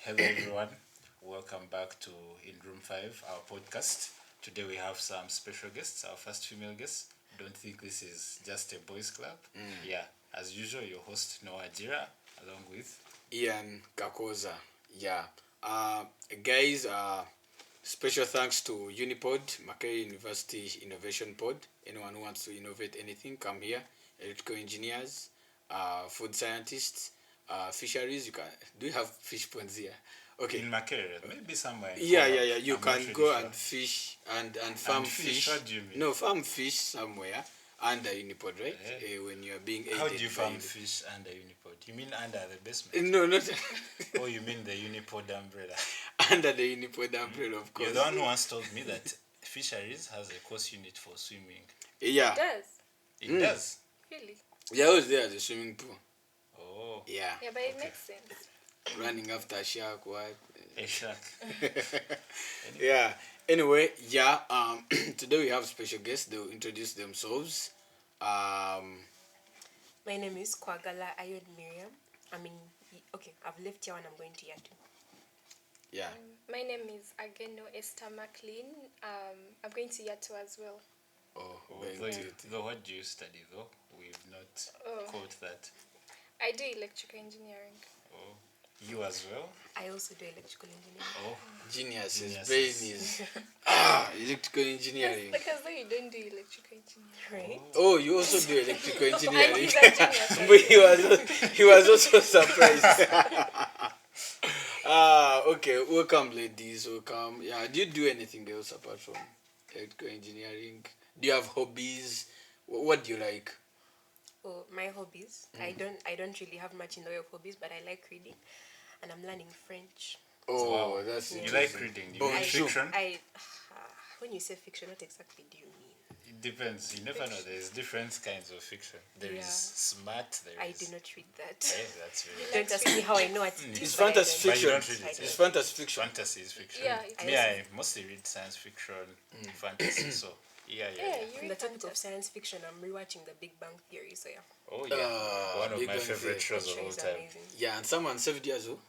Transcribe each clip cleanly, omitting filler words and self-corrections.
Hello, everyone. Welcome back to In Room 5, our podcast. Today we have some special guests, our first female guest. Don't think this is just a boys' club. Yeah, as usual, your host, Noah Jira, along with. Ian Kakoza. Yeah. Guys, special thanks to Unipod, Macquarie University Innovation Pod. Anyone who wants to innovate anything, come here. Electrical engineers, food scientists, fisheries. You can. Do you have fish ponds here? Okay. In Macquarie, maybe somewhere. Yeah. You I'm can not really go sure. and fish and farm And fish, what do you mean? No, farm fish somewhere under Unipod, right? When you are being aided How do you by farm the- fish under Unipod? You mean under the basement? No, not Oh, you mean the Unipod umbrella? under the Unipod umbrella, of course. You're the one who once told me that fisheries has a course unit for swimming. Yeah. Does It does. really? Yeah, I was there at the swimming pool. Oh, Yeah. Yeah, but it makes sense. Running after a shark, what? a shark. Yeah. Anyway, yeah. Today we have special guests. They'll introduce themselves. My name is Kwagala Ayod Miriam. I've left here and I'm going to year 2. Yeah. My name is Ageno Esther Macklin. I'm going to year 2 as well. Oh, Though what do you study though? We've not caught that. I do electrical engineering. Oh, you as well? I also do electrical engineering. Oh, Genius. His Geniuses. brain is electrical engineering. Because though you don't do electrical engineering. Right? Oh, you also do electrical I engineering. he's a genius. But he was also surprised. Okay. Welcome, ladies. Welcome. Yeah. Do you do anything else apart from electrical engineering? Do you have hobbies? What do you like? Oh, my hobbies. I don't really have much in the way of hobbies, but I like reading, and I'm learning French. Oh, Wow. that's you interesting. like reading? You Bon mean jour. fiction? When you say fiction, what exactly do you mean? It depends. You never know. There's different kinds of fiction. There is Yeah. smart. There I is. do not read that. That's really. Don't ask me how I know what it is. It's but I fantasy don't. But you fiction. don't read it, It's yeah. fantasy fiction. Fantasy is fiction. Yeah, Me, I mostly read science fiction, fantasy. So Yeah, you On read the topic of fantasy. science fiction, I'm rewatching The Big Bang Theory, so yeah. oh yeah, one of Big my Bang favorite Theory. shows of That all show is time. amazing. Yeah, and someone saved you as well.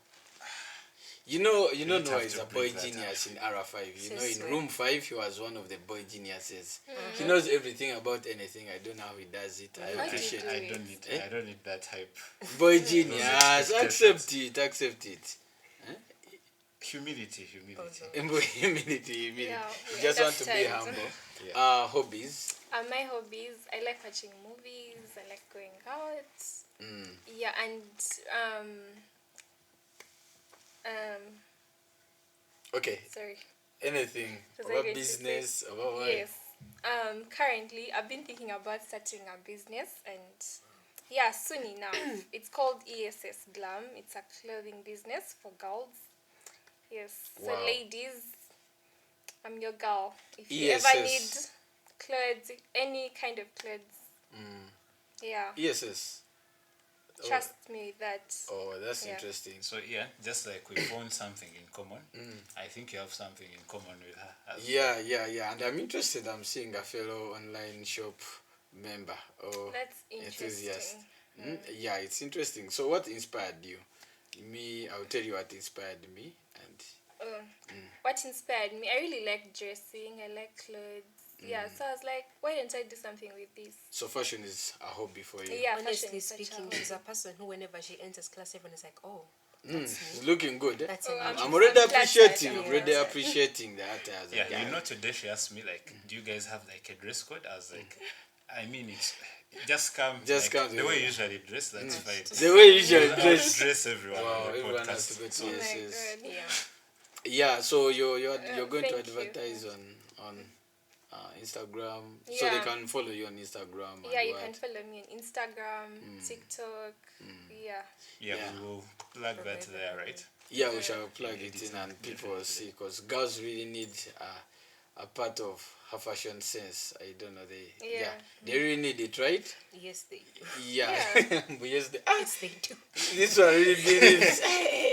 You know don't Noah have is to a boy bring that genius in R5. You know, Says in so. room 5, he was one of the boy geniuses. He knows everything about anything. I don't know how he does it. I How do you appreciate do it. I don't need that hype. Boy genius. expectations. Accept it. Humility. Humility. Yeah, You we just want to be understand. humble. Yeah. Hobbies. My hobbies, I like watching movies, I like going out. Yeah, and Okay. sorry. Anything Was I about going to business, about what? Yes. Currently, I've been thinking about starting a business, and yeah, soon enough. It's called ESS Glam. It's a clothing business for girls. Yes. So, Wow. ladies, I'm your girl. If you ESS. ever need clothes, any kind of clothes, yeah, ESS. trust me with that. Oh, that's Yeah. interesting. So yeah, just like we found something in common. I think you have something in common with her as well. Yeah. And I'm interested. I'm seeing a fellow online shop member or That's interesting. enthusiast. Yeah, it's interesting. So, what inspired you? Me, I'll tell you what inspired me. And What inspired me? I really like dressing. I like clothes. Yeah, so I was like, why don't I do something with this? so, fashion is a hobby for you. Yeah, fashion Honestly is such a speaking, hobby. she's a person who, whenever she enters class, everyone is like, oh, that's It's me. looking good. Eh? That's Oh, amazing. I'm already I'm glad appreciating. that- Already yeah. appreciating the attires. Yeah, you know, today she asked me like, do you guys have like a dress code? I was like, I mean, it's just come. Just like, come the way to- you usually dress. That's fine. The way you usually I'll dress. dress everyone Wow, on the everyone has to podcast. go to So, Oh my ESS. God. Yeah. Yeah, so you're going to thank you. advertise on Instagram, so Yeah. they can follow you on Instagram. Yeah, and you what? can follow me on Instagram, TikTok. Yeah. yeah, Yeah. we will plug that there, right? Yeah, we shall plug it in and people will see, because girls really need a part of her fashion sense. I don't know, Yeah. they really need it, right? Yes, they do. Yeah, but yes, Yes, they do. this one really needs.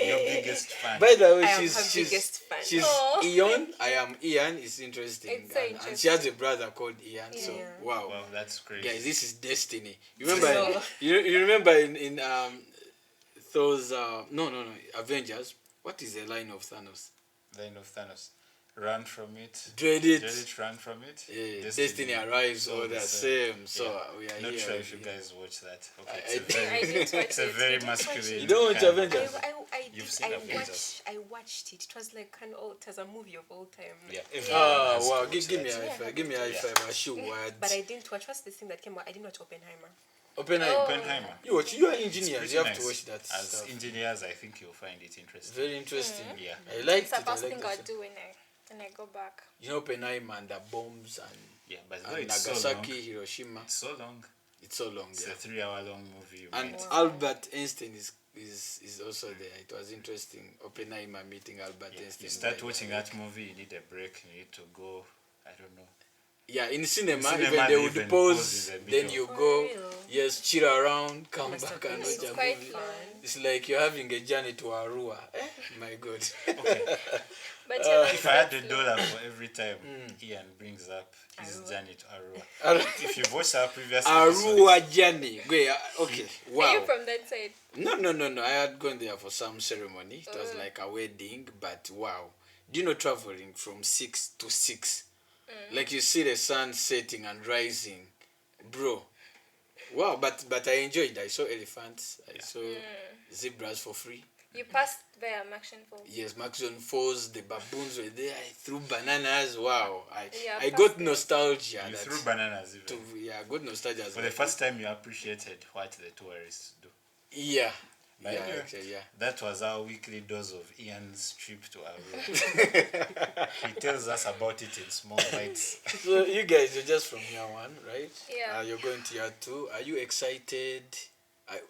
Your biggest fan. By the way, I am she's her biggest fan. she's Aw. Ian. I am Ian. It's interesting. It's so And she has a brother called Ian. So Yeah. wow. Wow, that's crazy. Guys, this is destiny. You remember? No. You remember in Thor's no Avengers What is the line of Thanos? Line of Thanos. Run from it. Dread it. Dread it, run from it. Yeah, destiny arrives all the same. So we are Not here. sure if you guys watch that. Okay, I it's a I very, didn't watch it's a it. very You didn't watch masculine. it? You don't watch kind of- Avengers? You've seen Avengers. I watched it. It was like it was a movie of all time. Yeah. Yeah. everyone has to Wow, watch give me a that. high five. Give me a high Yeah. five. I should what? But I didn't watch. What's the thing that came out? I didn't watch Oppenheimer. Oppenheimer. Oh. Oppenheimer. You watch. You are It's engineers. pretty You have nice. to watch that As stuff. engineers, I think you'll find it interesting. Very interesting. Yeah. I like It's it. the I first like thing it. I'll do when I go back. You know Oppenheimer and the bombs Yeah, but though and it's Nagasaki, so long. Hiroshima. It's so long. It's so long. It's Yeah. a 3-hour-long movie. You And might- Albert Einstein is also there. It was interesting. Oppenheimer meeting Albert yeah, Einstein. you start Like, watching that movie, you need a break. You need to go. I don't know. Yeah, in cinema, In cinema, even they they would even pause, pause in the then middle. you For go, real? yes, chill around, come Must have back and been watch It's a quite movie. long. It's like you're having a journey to Arua. My God. But yeah, If I had $1 for every time Hmm. Ian brings up his Arua. journey to Arua. If you've watched our previous episodes, Arua journey. Wait, okay, are wow. you from that side? No. I had gone there for some ceremony. It was like a wedding, but wow. Do you know traveling from 6 to 6? Like you see the sun setting and rising, bro. Wow, but I enjoyed. I saw elephants. I saw zebras for free. You passed via Macklin Falls. Yes, Macklin Falls. The baboons were there. I threw bananas. Wow, Yeah, I past got that. nostalgia. you that- threw bananas even. yeah, I got nostalgia. For the first time, you appreciated what the tourists do. Yeah, But yeah, anyway, actually, yeah. That was our weekly dose of Ian's trip to Arua. He tells us about it in small bites. So you guys, you're just from year 1, right? Yeah. You're going to year 2. Are you excited?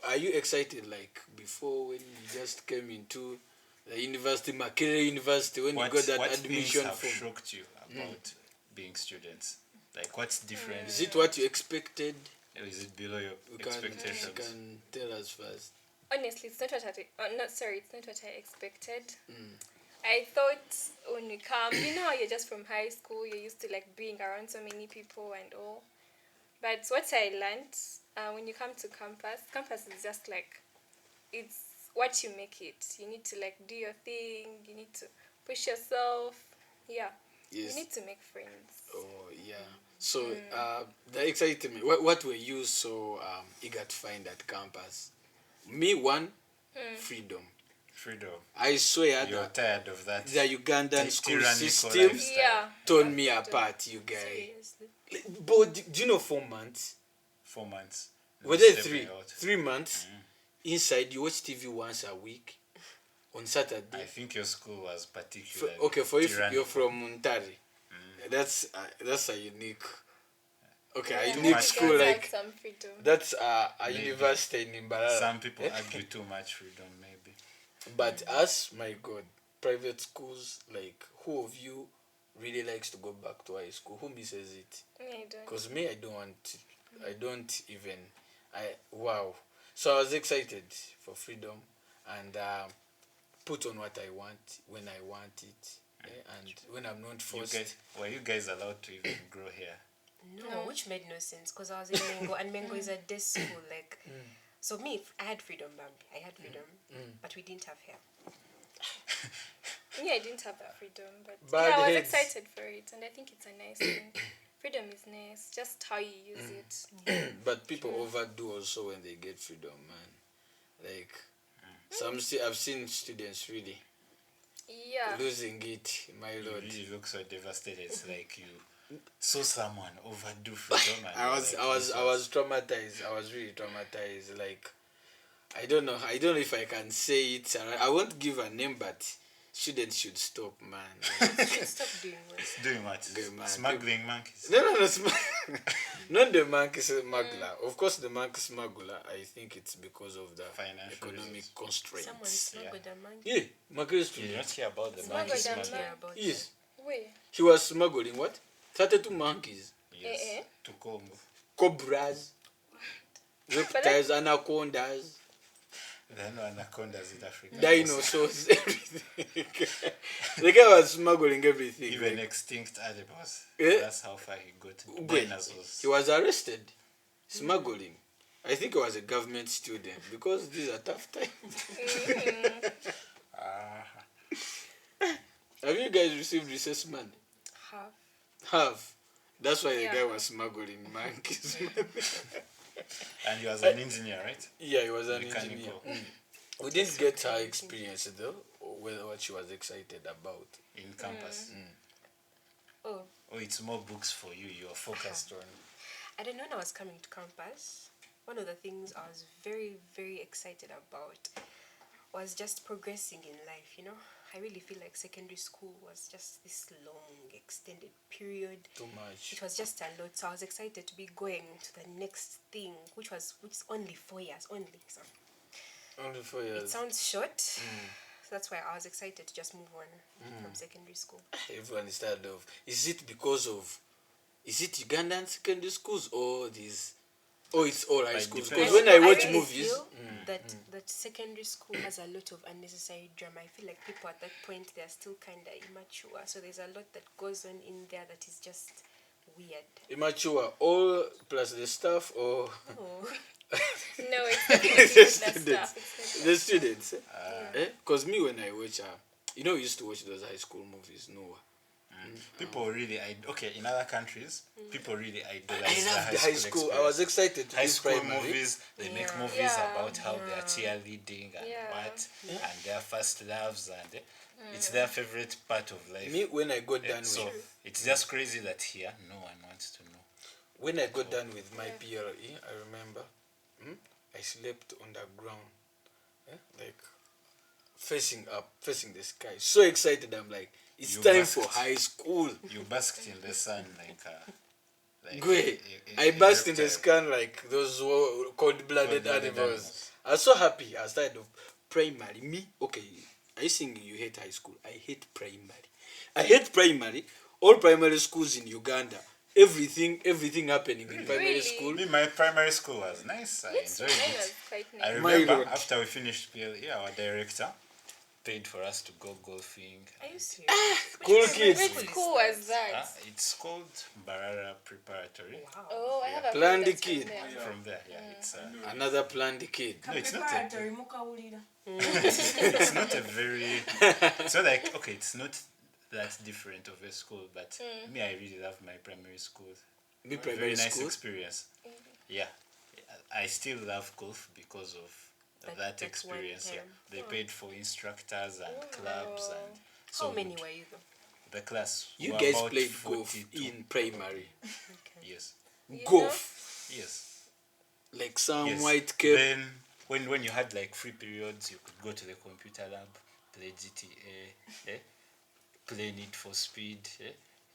Are you excited like before when you just came into the university, Makerere University, when you got that what admission things have form? shocked you about being students? Like, what's different? Is it what you expected? Or is it below your You expectations? can tell us first. Honestly, it's not what it's not what I expected. I thought when we come, you're just from high school, you're used to like being around so many people and all. But what I learned when you come to campus is just like, it's what you make it. You need to like do your thing. You need to push yourself. Yeah. Yes. You need to make friends. Oh yeah. So that excited me. What were you so eager to find at campus? Me, one, freedom. Freedom. I swear You're that tired of that. the Ugandan school tyrannical system lifestyle. Yeah. torn me apart, you guys. Seriously. But do you know 4 months? 4 months. Were there Step 3? out. 3 months. Inside, you watch TV once a week on I Saturday. think your school was particularly For if tyrannical. you're from Muntari, that's a unique. Okay, Yeah, a unique you school guys had like some freedom. that's a Maybe. university in Imbarara. Some people argue too much freedom, maybe. But us, my God, private schools, like, who of you really likes to go back to high school? Who misses it? I don't. Because me, I don't want, wow. So I was excited for freedom and put on what I want when I want it. And when I'm not forced. Were you guys allowed to even grow hair? No, which made no sense because I was in Mango and Mango is a day school. Like, so me, I had freedom, Bambi. I had freedom, but we didn't have hair. Yeah, I didn't have that freedom, but Bad yeah, I was heads. excited for it, and I think it's a nice thing. Freedom is nice, just how you use it. But people overdo also when they get freedom, man. Like, I've seen students really Yeah. losing it, my You lord. really look so devastated. It's like you saw someone overdo freedom. And I was traumatized. I was really traumatized. Like, I don't know if I can say it. I won't give a name, but students should stop, man. Stop doing what? Doing what? Okay, man. Smuggling monkeys. No, not the monkey smuggler. Of course, the monkey smuggler. I think it's because of the Financial economic reasons. constraints. Someone smuggled a monkey. Yeah, monkey You student. don't hear about the Smuggled monkey them smuggling. there. Yeah, about Yes, Wait. he was smuggling what? 32 monkeys, Yes. Eh, eh. To Congo. cobras, reptiles, anacondas, There are no anacondas in Africa. dinosaurs, everything. The guy was smuggling everything. Even like, extinct animals. Yeah. That's how far he got. wait, Dinosaurs. he was arrested, smuggling. I think he was a government student because these are tough times. Have you guys received recess money? Have. That's why the Yeah. guy was smuggling monkeys. And he was an engineer, right? Yeah, he was an Mechanical. engineer. We didn't get her experience though, or whether what she was excited about. In campus. Oh, Oh, it's more books for you. You're focused on. I don't know when I was coming to campus. One of the things I was very, very excited about was just progressing in life, you know. I really feel like secondary school was just this long, extended period. Too much. It was just a lot. So I was excited to be going to the next thing, which is only 4 years only. So Only 4 it years. sounds short. So that's why I was excited to just move on from secondary school. Everyone is tired of. Is it Ugandan secondary schools or these? Oh, it's all high Like schools. depends. Because when I watch really movies, feel that secondary school has a lot of unnecessary drama. I feel like people at that point, they're still kind of immature. So there's a lot that goes on in there that is just weird. immature, all plus the staff or Oh. No, it's definitely the not that students. stuff. The students. Because me, when I watch, we used to watch those high school movies. No, People really, in other countries, people really idolize I love the high school. I experience. was excited to High do school primary. movies, they make Yeah. movies Yeah. about how they are cheerleading and Yeah. and their first loves, and it's their favorite part of life. Me, when I got done So with, it's just crazy that here no one wants to know. when I got done with my PLE, I remember, I slept on the ground, like facing up, facing the sky. So excited, I'm like, it's You time basked. for high school. You basked in the sun like Great. a I basked in the reptile. sky like those cold-blooded Cold-blooded animals. I was so happy outside of primary. Me, okay, I think you hate high school. I hate primary. I hate primary. All primary schools in Uganda. Everything happening in primary Really? school. Me, my primary school was nice. I Mine enjoyed was it. quite I nice. remember Lord. after we finished PLE, our director paid for us to go golfing. Are you serious? Cool kids. Which school was Ah, that? it's called Barara Preparatory. Wow. Oh, I have a Planned friend that's kid. from there. From there, it's Another planned kid. no, it's not a, Preparatory, mukawulira. it's not a very. It's not like it's not that different of a school, but me, I really love my primary school. Me Very primary nice school. experience. Yeah, I still love golf because of that That one experience. Yeah, time. they paid for instructors and clubs and so How many good. were you though? The class. You were guys about played golf 42. in primary. Yes, Golf. yes. Like some Yes. white cape. Then when you had like free periods, you could go to the computer lab, play GTA, play Need for Speed.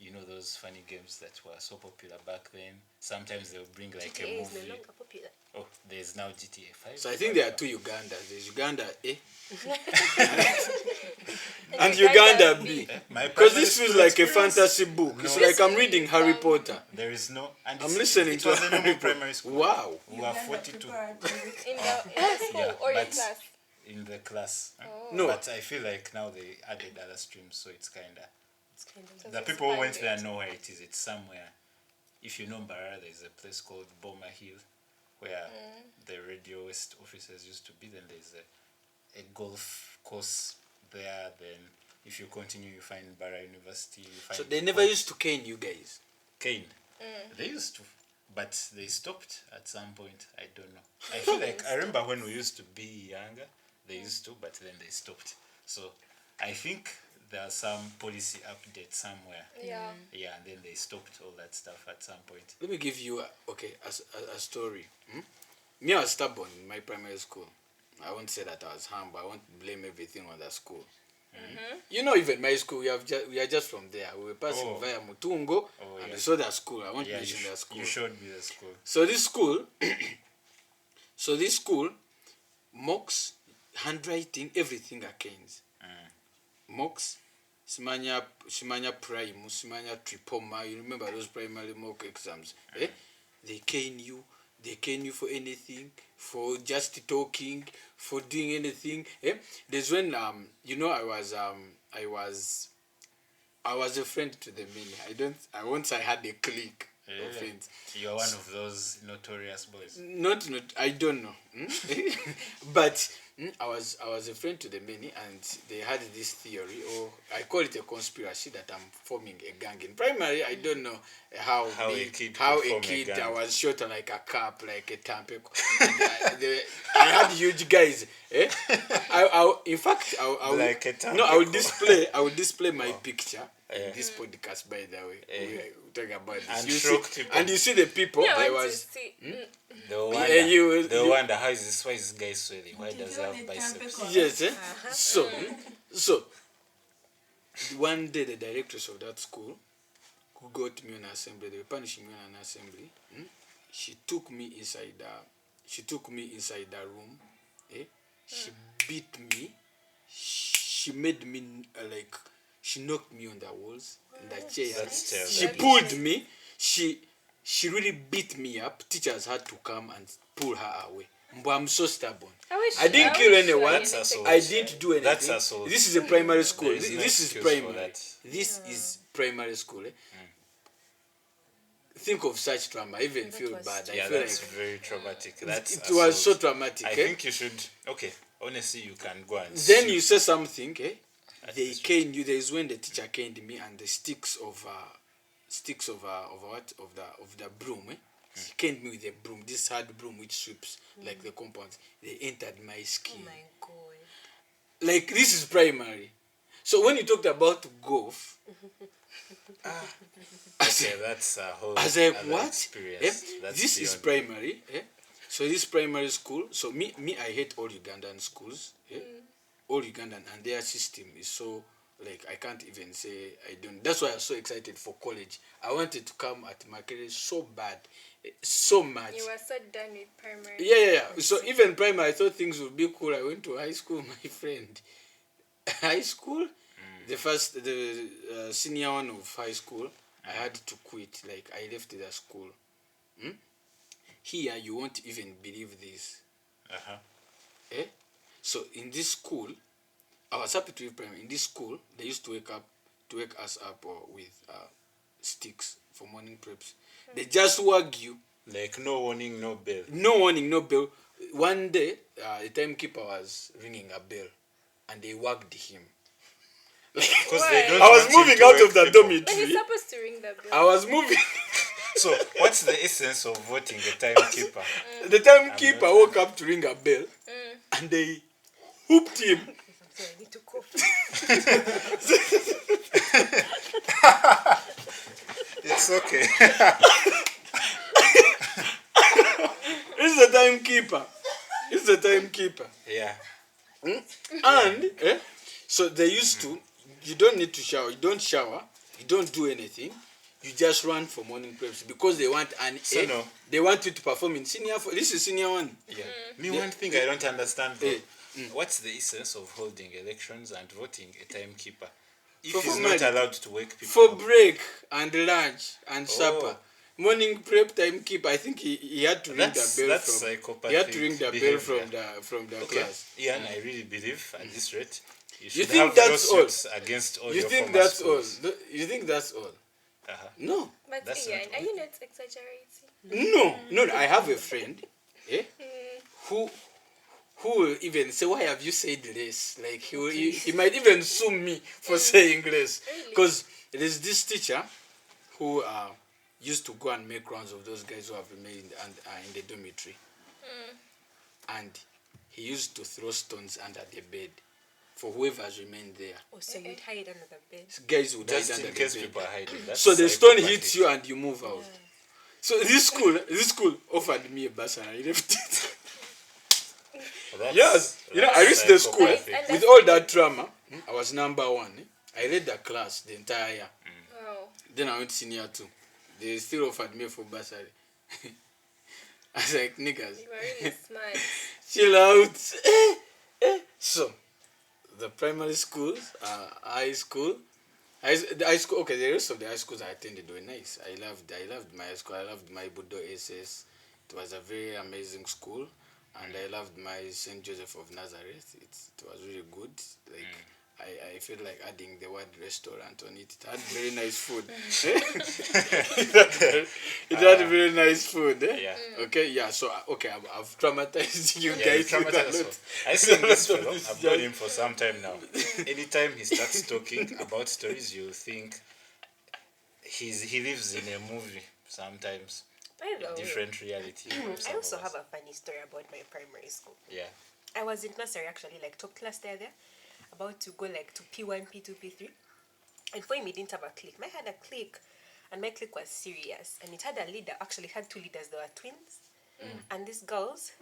You know those funny games that were so popular back then. Sometimes they'll bring like GTA a is no movie. longer popular. Oh, there's now GTA 5. So I think there are two Ugandas. There's Uganda A And and Uganda Uganda B. B. My Because primary this feels school like a experience, fantasy book. It's No. like I'm reading Harry Potter. There is no. And I'm it's- listening it to was a normal Harry Potter. primary school. Wow. We were Uganda 42 Preparatory. In the school Yeah, or in but- class? in the class. No. But I feel like now they added other streams, so it's kind of. It's kind of So The it's people who went there expanded. know where it is. It's somewhere. If you know Mbarara, there's a place called Boma Hill where the Radio West offices used to be. Then there's a golf course there. Then if you continue, you find Bara University. You find So they never used to cane you guys. cane. They used to, but they stopped at some point. I don't know. I feel like I remember when we used to be younger, they used to, but then they stopped. So I think there's some policy update somewhere. Yeah. Yeah, and then they stopped all that stuff at some point. Let me give you a story. Me, I was stubborn in my primary school. I won't say that I was humble. I won't blame everything on the school. You know, even my school, we are just from there. We were passing Oh. via Mutungo, Oh, and yeah. we saw that school. I won't Yeah, mention that school. you showed me the school. So this school mocks handwriting, everything are canes. Mocks, Simanya Prime, Simanya Tripoma. You remember those primary mock exams? They cane you for anything, for just talking, for doing anything. There's when I was a friend to the many. I had a clique of friends. You're one of those notorious boys. Not I don't know. But I was a friend to the many, and they had this theory, or I call it a conspiracy, that I'm forming a gang. In primary, I don't know how a kid I was short like a cup, like a tampico. I had huge guys. In fact, Like a I will display my picture Yeah. in this podcast. By the way, we are talking about this. And You shock see, people. and you see the people. Yeah, I There want was. to see. They'll wonder, you- wonder why is this guy sweating? Why does he have biceps? Yes, So one day the directress of that school, who got me on assembly, they were punishing me on an assembly. She took me inside the room. She beat me. She made me she knocked me on the walls and the chair. That's terrible. She pulled me. She really beat me up. Teachers had to come and pull her away. But I'm so stubborn. I didn't kill anyone. That's assault. I didn't do anything. That's assault. This is a primary school. There is no This is excuse for primary. that. This is primary school. Think of such trauma. I even feel was bad. I Yeah, feel that's like very traumatic. That's it was so assault. traumatic. I think you should. Okay, honestly, you can go and. Then sue. you say something. They That's caned you. There is when the teacher caned me, and the sticks of the broom. She caned me with a broom. This hard broom which sweeps like the compound. They entered my skin. Oh my god. Like this is primary. So when you talked about golf, Okay, that's a whole. I was like, other what? Experience. That's This is beyond- primary. So this primary school. So me, I hate all Ugandan schools. All Ugandan, and their system is so like I can't even say I don't. That's why I was so excited for college. I wanted to come at Macklin so bad, so much. You were so done with primary. Yeah. So even primary, I thought things would be cool. I went to high school, my friend. High school, the senior one of high school, I had to quit. Like I left the school. Here, you won't even believe this. So in this school, I was happy to leave primary. In this school, they used to wake us up with sticks for morning preps. They just wag you. Like no warning, no bell. No warning, no bell. One day, the timekeeper was ringing a bell, and they wagged him. Because Why? they don't. I was want him moving to out wake of the people. But he's dormitory. supposed to ring the bell. I was moving. So, what's the essence of voting a timekeeper? The timekeeper woke up to ring a bell, and they whooped him. So I need to cough. It's okay. It's the timekeeper. It's the timekeeper. Yeah. And so they used to. You don't need to shower. You don't shower. You don't do anything. You just run for morning preps because they want an So A. no. They want you to perform in senior. This is senior one. Yeah. Me, one thing I don't understand, bro. Eh, What's the essence of holding elections and voting a timekeeper if For he's not formality. allowed to wake people For up? break and lunch and supper. Morning prep timekeeper. I think he had to ring That's the bell that's from. psychopathic He had to ring the behavior. bell from the Okay. class. Ian, I really believe at this rate you should think have that's all? lawsuits against all You your think former that's all? schools. You think that's all? No. But That's Ian, not are you not exaggerating? No. I have a friend, who will even say, "Why have you said less?" Like he might even sue me for saying less, Really? because there's this teacher who used to go and make rounds of those guys who have remained in the dormitory, and he used to throw stones under the bed for whoever has remained there. Oh, so you'd hide under the bed. Guys would hide Just under in the case bed. people are hiding. That's So the stone psychopathic. hits you and you move out. So this school offered me a bus and I left it. That's- Yes, I that's reached the school psychopathic. with all that trauma. I was number one. I led the class the entire year. Wow. Then I went senior 2. They still offered me for bursary. I was like, niggas, You were really smart. chill out. So, the primary schools, high school. The high school, okay, the rest of the high schools I attended were nice. I loved my high school. I loved my Budo SS. It was a very amazing school. And I loved my St. Joseph of Nazareth. It was really good. Like, I feel like adding the word restaurant on it. It had very nice food. It had very nice food. Yeah. Okay, yeah. So okay, I've traumatized you Yeah, guys. you with a traumatized lot. us. I think this Lot of fellow, this I've known junk. him for some time now. Anytime he starts talking about stories, you think he lives in a movie sometimes. By the way, Different reality. from some I also of have us. a funny story about my primary school. Yeah. I was in nursery actually, like top class there, about to go like to P1, P2, P3. And for him, he didn't have a clique. I had a clique, and my clique was serious. And it had a leader, actually it had two leaders, they were twins. And these girls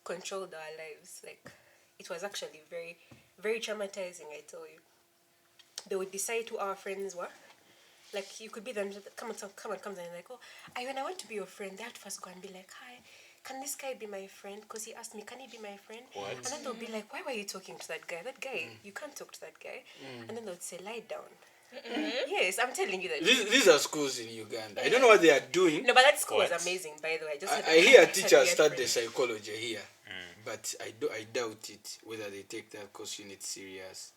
controlled our lives. Like, it was actually very, very traumatizing, I tell you. They would decide who our friends were. Like, you could be them, come and and like, oh, when I want to be your friend, they had to first go and be like, hi, can this guy be my friend? Because he asked me, can he be my friend? What? And then they'll be like, why were you talking to that guy? That guy, you can't talk to that guy. And then they'll say, lie down. Yes, I'm telling you that. These are schools in Uganda. I don't know what they are doing. No, but that school What? was amazing, by the way. I hear teachers study psychology here, but I doubt it whether they take that course unit serious.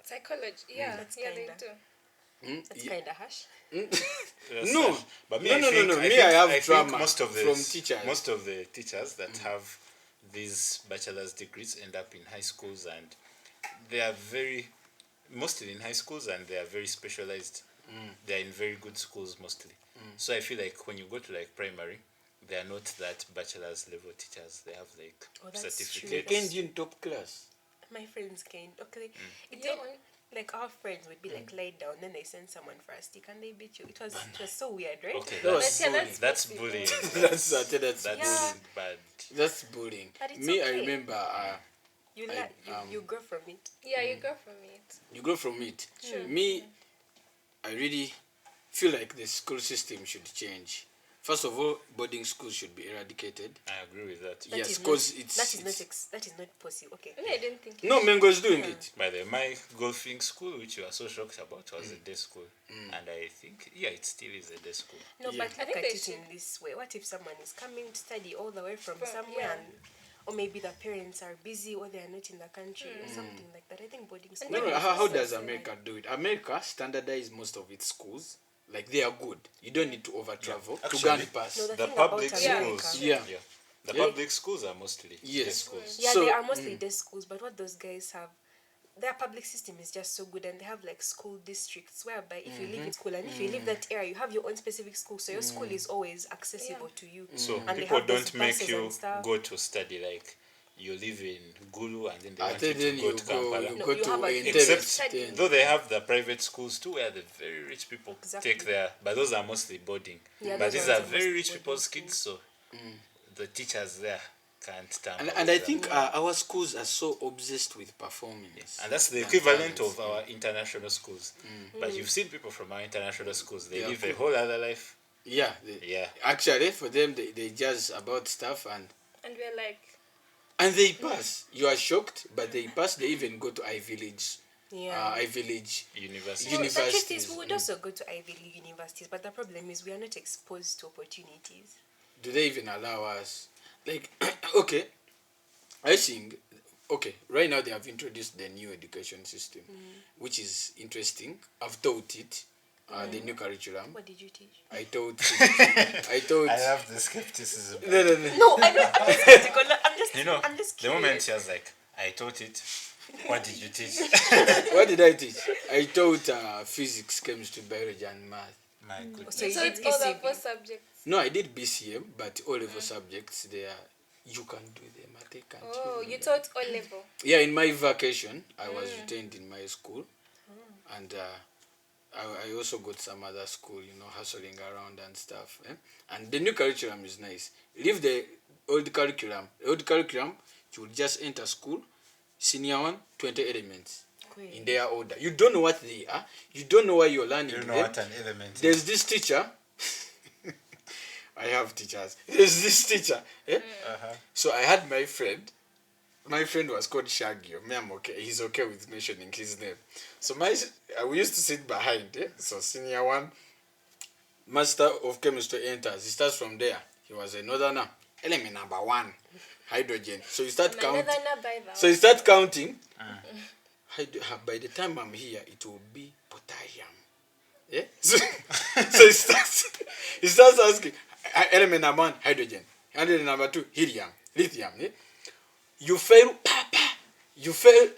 Psychology. Yeah, That's yeah, they kinda. do. That's kind of harsh. That's No. such- But me, No, I no, think, no. I Me, think, I have think trauma most of from teachers. Most of the teachers that have these bachelor's degrees end up in high schools, and they are mostly in high schools, and they are very specialized. They are in very good schools mostly. So I feel like when you go to like primary, they are not that bachelor's level teachers. They have like Oh, that's certificates. Can you in top class? My friends can. Okay. It Yeah. did, like, our friends would be like, lie down, then they send someone for a stick and they beat you. It was so weird, right? Okay, That was that's, yeah, bullying. that's possible. bullying. That's That's Yeah. bad. That's bullying. But it's Me, I okay. remember. You, you grow from it. Yeah, you go from it. You grow from it. Sure. Me, I really feel like the school system should change. First of all, boarding schools should be eradicated. I agree with that. That Yes, is because not- it's that is not possible. Okay. Me, I didn't think. no Mango is doing it. By the way, my golfing school, which you are so shocked about, was a day school. And I think, it still is a day school. No, Yeah. but I look think at they it should- in this way. What if someone is coming to study all the way from From- somewhere, yeah. or maybe the parents are busy or they are not in the country or something like that? I think boarding school. No, then how it's does also America do it? America standardize most of its schools. Like, they are good. You don't need to over travel to Actually, go and pass. No, the The thing about public America- schools, Yeah. the Yeah. public schools are mostly day Yes. schools. Yeah, So- they are mostly day schools, but what those guys have, their public system is just so good, and they have like school districts whereby if you live in school and if you live that area, you have your own specific school, so your school is always accessible to you. So And they people have those don't make buses you and stuff. go to study like you live in Gulu and then they I want you think then to go you to go, Kampala. you No, go you to have a- Entebbe. Except then. though they have the private schools too where the very rich people Exactly. take their, but those are mostly boarding. Yeah, but those these ones are are very mostly rich boarding people's schools. kids, so the teachers there can't tamper And with I them. think our schools are so obsessed with performance. And that's the than equivalent talents. of our international schools. But you've seen people from our international schools, they They are live a cool. whole other life. Yeah. Yeah. Actually, for them, they judge about stuff and And we're like, they pass. You are shocked, but they pass. They even go to Ivy League. Yeah. Ivy League. University. No, the truth universities, is, we would also go to Ivy League universities, but the problem is we are not exposed to opportunities. Do they even allow us? Like, okay, I think, okay, right now they have introduced the new education system, which is interesting. I've taught it, the new curriculum. What did you teach? I taught, I taught. I love the skepticism. No. No, I'm not skeptical. I'm just, You know, I'm just the curious. moment she was like, I taught it. What did you teach? What did I teach? I taught physics, chemistry, biology, and math. My goodness. So you you taught did all the ECB. four subjects. No, I did BCM, but all level subjects, they are, you can do them. I think can't Oh, do you them? taught O level. Yeah, in my vacation, I was retained in my school, and I also got some other school, hustling around and stuff. And the new curriculum is nice. Leave the old curriculum. The old curriculum, you will just enter school, senior one, 20 elements in their order. You don't know what they are. You don't know why you're learning You them. know what an element is. There's this teacher. I have teachers. There's this teacher. So I had my friend. My friend was called Shaggy. Me, I'm okay. He's okay with mentioning his name. So we used to sit behind. So senior one, master of chemistry enters. He starts from there. He was a northerner. Element number 1, hydrogen. So you start counting. Another by the So you start counting. by the time I'm here, it will be potassium. Yeah? So it starts asking, element number 1, hydrogen. Element number 2, helium, lithium. Yeah? You fail, you fail,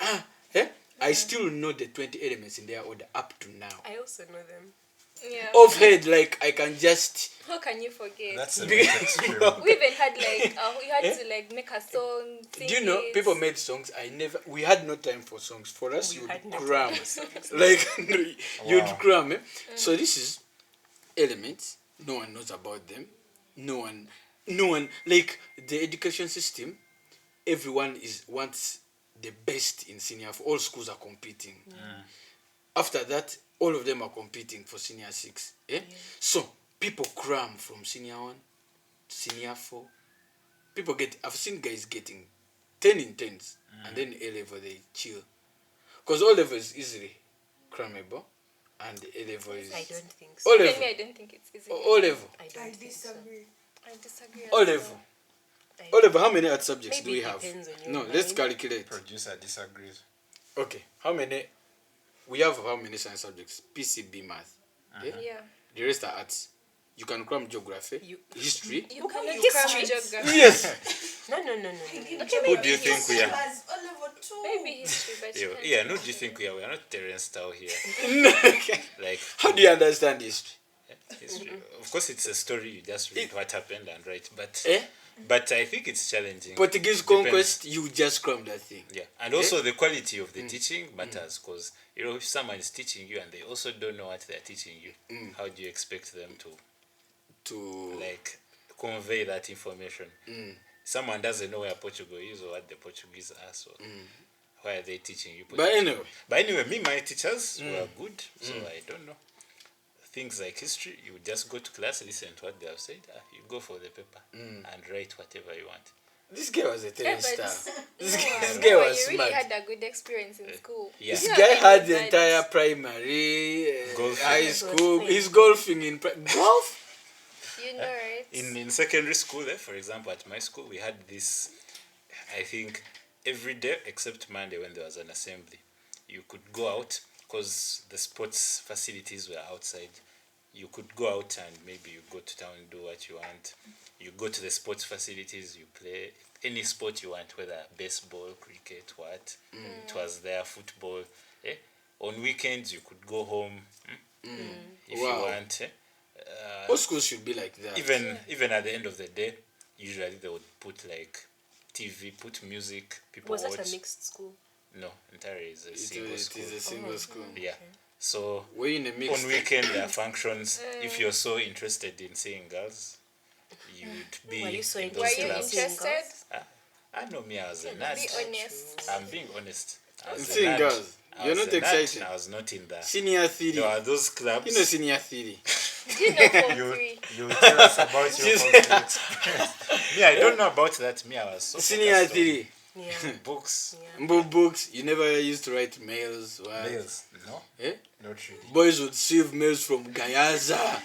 yeah? I still know the 20 elements in their order up to now. I also know them. Yeah. Off head, like I can just. How can you forget? That's a bit extreme. We even had like we had to like make a song. Sing Do you know it. people made songs? We had no time for songs. For us, We you'd had no cram. time for songs. Like you'd Wow. cram. So this is elements. No one knows about them. No one. Like the education system, everyone wants the best in senior. All schools are competing. After that, all of them are competing for senior 6. So people cram from senior 1 to senior 4. I've seen guys getting 10 in 10s and then A level they chill. Because O level is easily crammable and A level is. I don't think so. O Even level. me, I don't think it's easy. O level. I I don't think so. disagree. I disagree. O as level. well. O level. How many art subjects Maybe do we it have? depends on your No, let's mind. calculate. Producer disagrees. Okay. How many? We have how many science subjects? PCB, math. Yeah? Yeah. The rest are arts. You can cram geography, history. You cannot History? cram geography. Yes. No. Who do you think we are? As O level 2. Maybe history, but you can't. Yeah, no, do you think we are? We are not Terence Tao here. Like, How do you understand history? history. Of course, it's a story. You just read what happened and write. But Eh? but I think it's challenging. Portuguese conquest, you just cram that thing. Yeah, and also the quality of the teaching matters because if someone is teaching you and they also don't know what they're teaching you, how do you expect them to like convey that information? Someone doesn't know where Portugal is or what the Portuguese are, so why are they teaching you Portuguese? But anyway, Me, my teachers were good, so I don't know. Things like history, you just go to class, listen to what they have said, you go for the paper and write whatever you want. this guy was a Yeah, tennis but star. no, This no, guy was you smart. really had a good experience in school. Yeah. This Yeah, guy had I the did entire that. primary, Golfing. high school. Golfing. He's golfing in golf. You know, right? In secondary school, for example, at my school, we had this, I think, every day except Monday when there was an assembly. You could go out because the sports facilities were outside. You could go out and maybe you go to town and do what you want. You go to the sports facilities, you play any sport you want, whether baseball, cricket, what. It was there, football. On weekends, you could go home if Wow. you want. All schools should be like that. Even at the end of the day, usually they would put like TV, put music, people Was watch. that a mixed school? No, entirely is a single It school. is a single school. Yeah. So We're in a mixed. on weekend there are functions. If you're so interested in seeing girls, you would be Were you so in Were those you clubs. interested? I know me, I was a Be nerd. honest. I'm being honest. I was a Seeing nerd. girls. I You're was not a nerd, excited. I was not in the. Senior theory. There are those clubs. You know senior theory. Did you know Form 3? You tell us about your conflict experience. Me, I don't know about that. Me, I was so Senior focused on theory. Yeah. books. Books. You never used to write mails. What? Mails. No, Eh? not really. Boys would receive mails from Gayaza,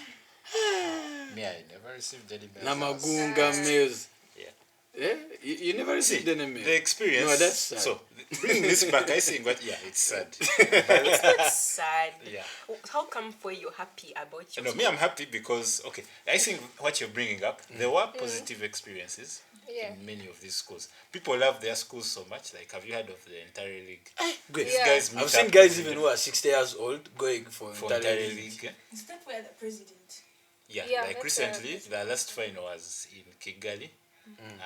Me, I never received any mails. Namagunga mails. Yeah. Eh? You never received any mail. The experience. No, that's sad. So, bringing this back, I think, but yeah, it's sad. That's sad. Yeah. How come for you happy about your No, me, I'm happy because, okay, I think what you're bringing up, there were positive experiences Yeah. in many of these schools. People love their schools so much. Like, have you heard of the Entire League? Great. These Yeah. guys meet I've seen up guys every even day who are 60 years old going for for entire Entire league. League. Is that where the president? Yeah, Yeah, like that's recently, the last final was in Kigali,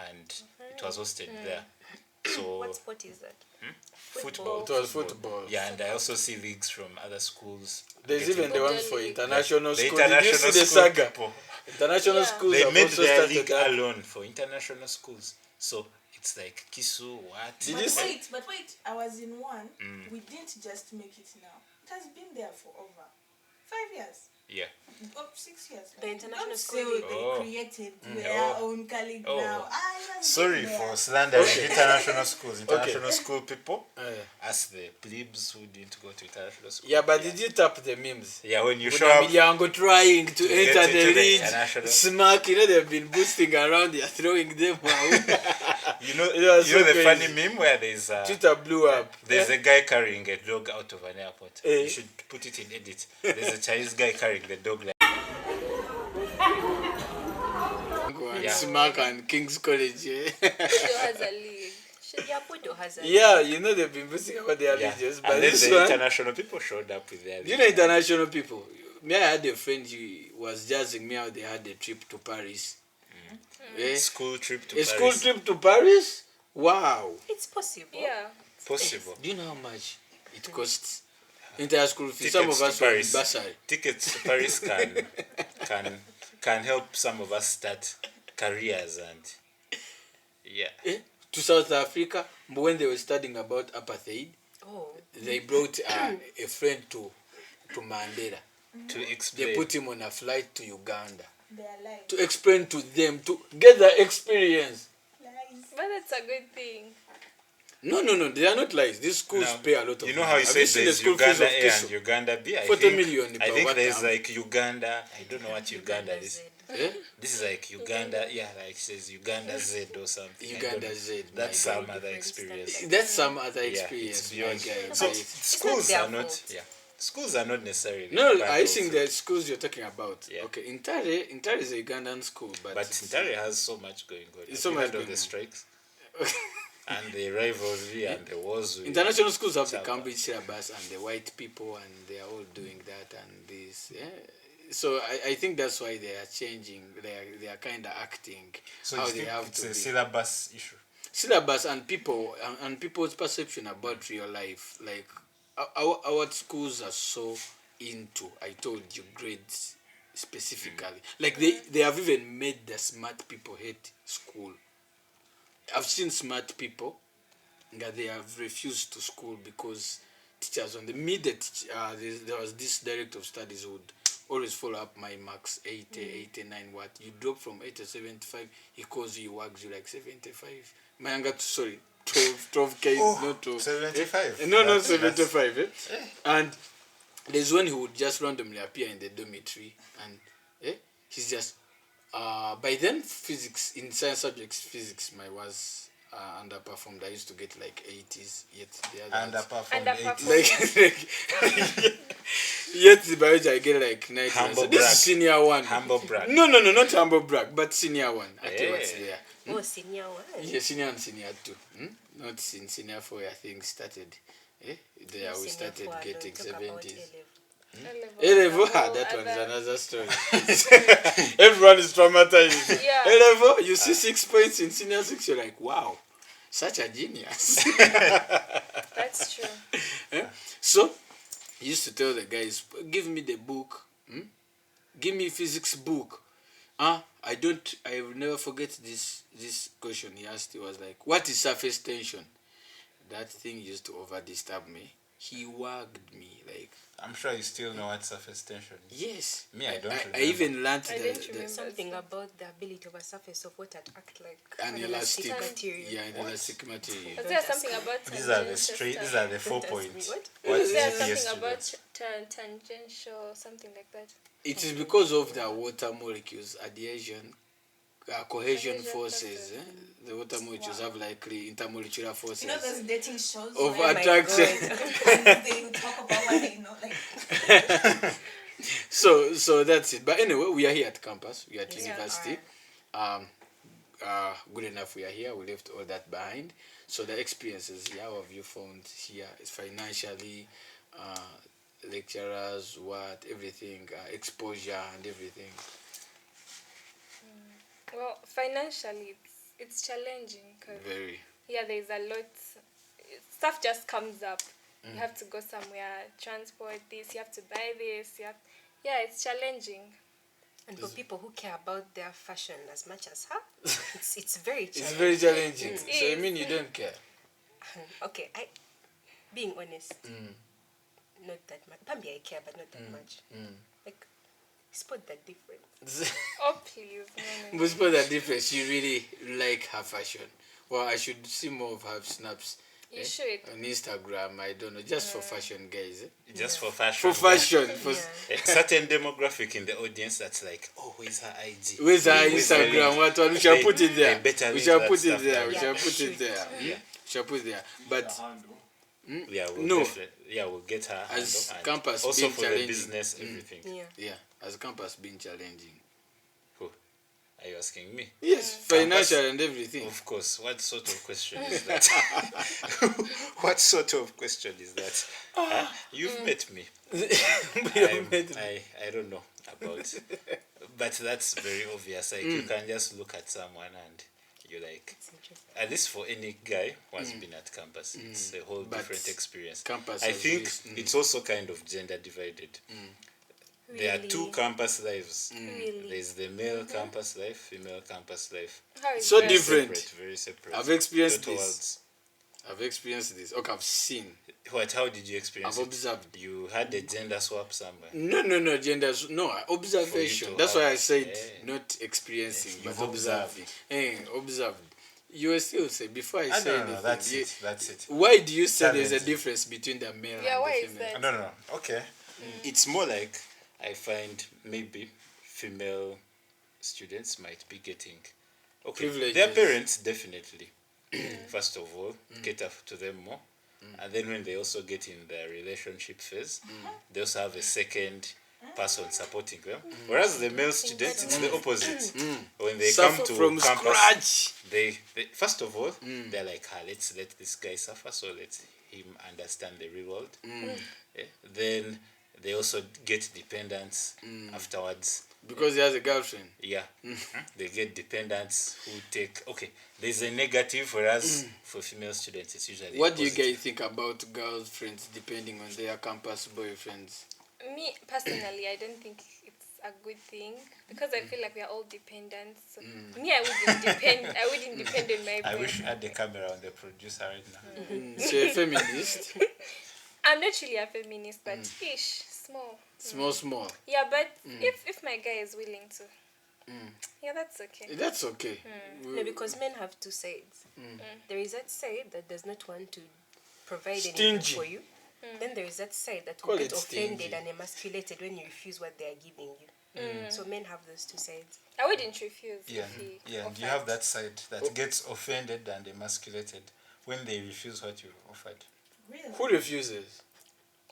and it was hosted there. So, What sport is that? football. It was football. Yeah, and I also see leagues from other schools. There's getting- even the ones for League. international the school. Did you international see the school saga? people. International Yeah. schools They have made also their started league that. alone for international schools. So it's like Kisu, what? Did But you see? wait, I was in one. We didn't just make it now. It has been there for over 5 years. Yeah. Up 6 years. The international Don't school say league. they Oh. created Oh. their own colleague Oh. now. I was Sorry there. for slandering international schools. International school people, Yeah. as the plebes who didn't go to international school. Yeah, but did you tap the memes? Yeah, when you When show up, Milyango trying to get enter the into the league, international- smack, you know, they've been boosting around, they're throwing them out. You know, It was so the crazy. funny meme where there's Twitter blew up. a guy carrying a dog out of an airport. Eh. You should put it in edit. There's a Chinese guy carrying the dog like. Yeah. Smack and King's College. Yeah. Pudo has a league. Yeah, Pudo has a Yeah, you know they've been boasting about their Yeah. videos, And but then this the one, international people showed up with their. you know, international people. Me, I had a friend who was jazzing me out. They had a trip to Paris. Eh? School trip to A Paris. school trip to Paris? Wow. It's possible. Yeah. Possible. Do you know how much it costs? Entire school fees. Tickets Some of to us were in Paris. bursary. Tickets to Paris can help some of us start careers and yeah. To South Africa, but when they were studying about apartheid, Oh. they brought a friend to Mandela. To They explain. put him on a flight to Uganda They are lies. to explain to them, to get the experience. Lies. But that's a good thing. No, they are not lies. These schools Now, pay a lot of you know money. how you Have said seen the there's school fees Uganda of A Kiso? and Uganda B? 40 million I per think what there's now? like Uganda. I don't know what Uganda is. Z. Eh? This is like Uganda. Yeah, like it says Uganda Z or something. I don't Uganda know. Z. That's my some God. other experience. That's some other Yeah, experience. it's my beyond. guy. So But- schools their are not. fault. Yeah, schools are not necessarily. no, bad I think also. the schools you're talking about. Yeah. Okay, Intare is a Ugandan school, but Intare has so much going on. It's Have so you much heard of going the on. strikes and the rivalry and the wars. With international schools have the Chapa. Cambridge syllabus and the white people, and they are all doing that and this. Yeah. So I think that's why they are changing. They are kind of acting So how you they think have it's to a be. syllabus issue. Syllabus and people and people's perception about real life. Like our schools are so into, I told you, grades specifically. Like they have even made the smart people hate school. I've seen smart people that they have refused to school because teachers on the there was this director of studies who would always follow up my marks 80, 89, what you drop from 80 to 75, he calls you, wags you like 75. My younger, sorry, 12 K, not 12. 75. No, That's- 75. And there's one who would just randomly appear in the dormitory, and he's just by then physics in science subjects, physics my was underperformed. I used to get like 80s, yet the other And apart from Underperformed. the 80s, yet the biology I get like 90s. Humble So this brag. is senior one. humble brag. No, not humble brag, but senior one. I tell you what's Yeah. there. Oh, senior one. Yeah, senior and senior two. Not in senior 4 where things started. There we Senior started four, getting don't talk about 70s. A-level. That Other- one is another story. Everyone is traumatized. Yeah. A-level, you see 6 points in senior 6, you're like, wow, such a genius. That's true. So, he used to tell the guys, give me the book. Give me physics book. I will never forget this question he asked. He was like, what is surface tension? That thing used to over disturb me. He wagged me like, I'm sure you still know what surface tension is. yes. Me, I don't I remember. even learned I didn't remember. Something about the ability of a surface of water to act like an elastic material. Yeah, an elastic material. Was there something about These are the tangential straight. stuff? These are the 4 Don't ask me points. what? What Is there GPS something about students? tangential something like that? It is because of the water molecules, adhesion, cohesion Cohesion forces. forces. The water molecules have like intermolecular forces You know those dating shows of Oh my attraction. they talk about what they know, like So that's it. But anyway, we are here at campus. We are at Yeah, university. Good enough. We are here. We left all that behind. So the experiences, how have you found here? It's financially, lecturers, everything, exposure and everything. Well, financially, it's challenging because Very. there's a lot. Stuff just comes up. You have to go somewhere, transport this. You have to buy this. It's challenging. And for people who care about their fashion as much as her, it's very It's challenging. very challenging. It So you is. mean you don't care? Okay, being honest, not that much. Maybe I care, but not that much. Like, spot that difference. Oh please, no. But for that difference, you really like her fashion. Well, I should see more of her snaps You should. On Instagram, I don't know, just for fashion, guys. Just for fashion. For fashion, for A certain demographic in the audience that's like, oh, where's her IG? where's our Where's her Instagram? link? What? We shall They- put it there. they better We link shall that put it stuff there. down. We Yeah, shall we put it should. there. Yeah. We shall put it there. But Yeah, we'll No. we'll get her As handle and campus also being for the challenging. business, everything. Yeah. yeah, as campus being challenging. Who? Are you asking me? Yes, financial and everything. Of course. What sort of question is that? What sort of question is that? Huh? You've met me. I don't know about, but that's very obvious. Like you can just look at someone and you're like, It's interesting. at least for any guy who has been at campus, it's a whole But different experience. campus I has think this, it's also kind of gender divided. There are two Really? campus lives. Really? There's the male campus life, female campus life. How is So that? different. Very separate. I've experienced Total this. worlds. I've experienced this. Okay, I've seen. What? How did you experience I've it? observed. You had a gender swap somewhere. No, genders. No, observation. to That's why I have- said eh. not experiencing, You've but observing. Observed. You were still say before I say anything. That's you- it. That's it. Why do you say there's a Talent. difference between the male Yeah, and why the is female? that? No. Okay. It's more like I find maybe female students might be getting Privileges. their parents definitely first of all cater to them more, and then when they also get in their relationship phase, they also have a second person supporting them. Whereas the male students, it's the opposite. When they Suffer come to from campus, scratch. they first of all they're like, let's let this guy suffer, so let him understand the real world. Yeah. Then they also get dependents afterwards. Because he has a girlfriend. Yeah. They get dependents who take, there's a negative, whereas for female students it's usually What do you positive. guys think about girlfriends depending on their campus boyfriends? Me personally, I don't think it's a good thing because I feel like we are all dependent. So me, I wouldn't depend. I wouldn't depend on my I friend. wish I had the camera on the producer right now. So a feminist, I'm not really a feminist, but ish, small. small. Yeah, but if my guy is willing to, yeah, that's okay. That's okay. No, because men have two sides. There is that side that does not want to provide anything Stingy. for you. Then there is that side that Call will get it offended stingy. and emasculated when you refuse what they are giving you. So men have those two sides. I wouldn't refuse. Yeah, if he yeah. And you offered. have that side that gets offended and emasculated when they refuse what you offered. Really? Who refuses?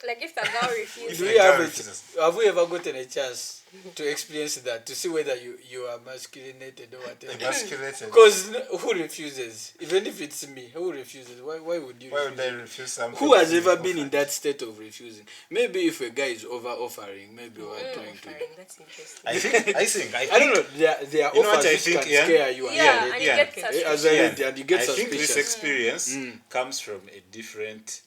Like if the girl refuses. Do The we have girl it? refuses. Have we ever gotten a chance to experience that, to see whether you are masculinated or whatever? Emasculated. Because who refuses? Even if it's me, who refuses? Why would you? Why would refuse? I refuse something? Who has you ever been in offered? that state of refusing? Maybe if a guy is over offering, maybe we're trying to. Offering, that's interesting. I think. I don't know. There are You know what offers I which think, can Ian? scare you. Yeah, and yeah. you get Okay. suspicious. As I read, and you get I think suspicious. this experience comes from a different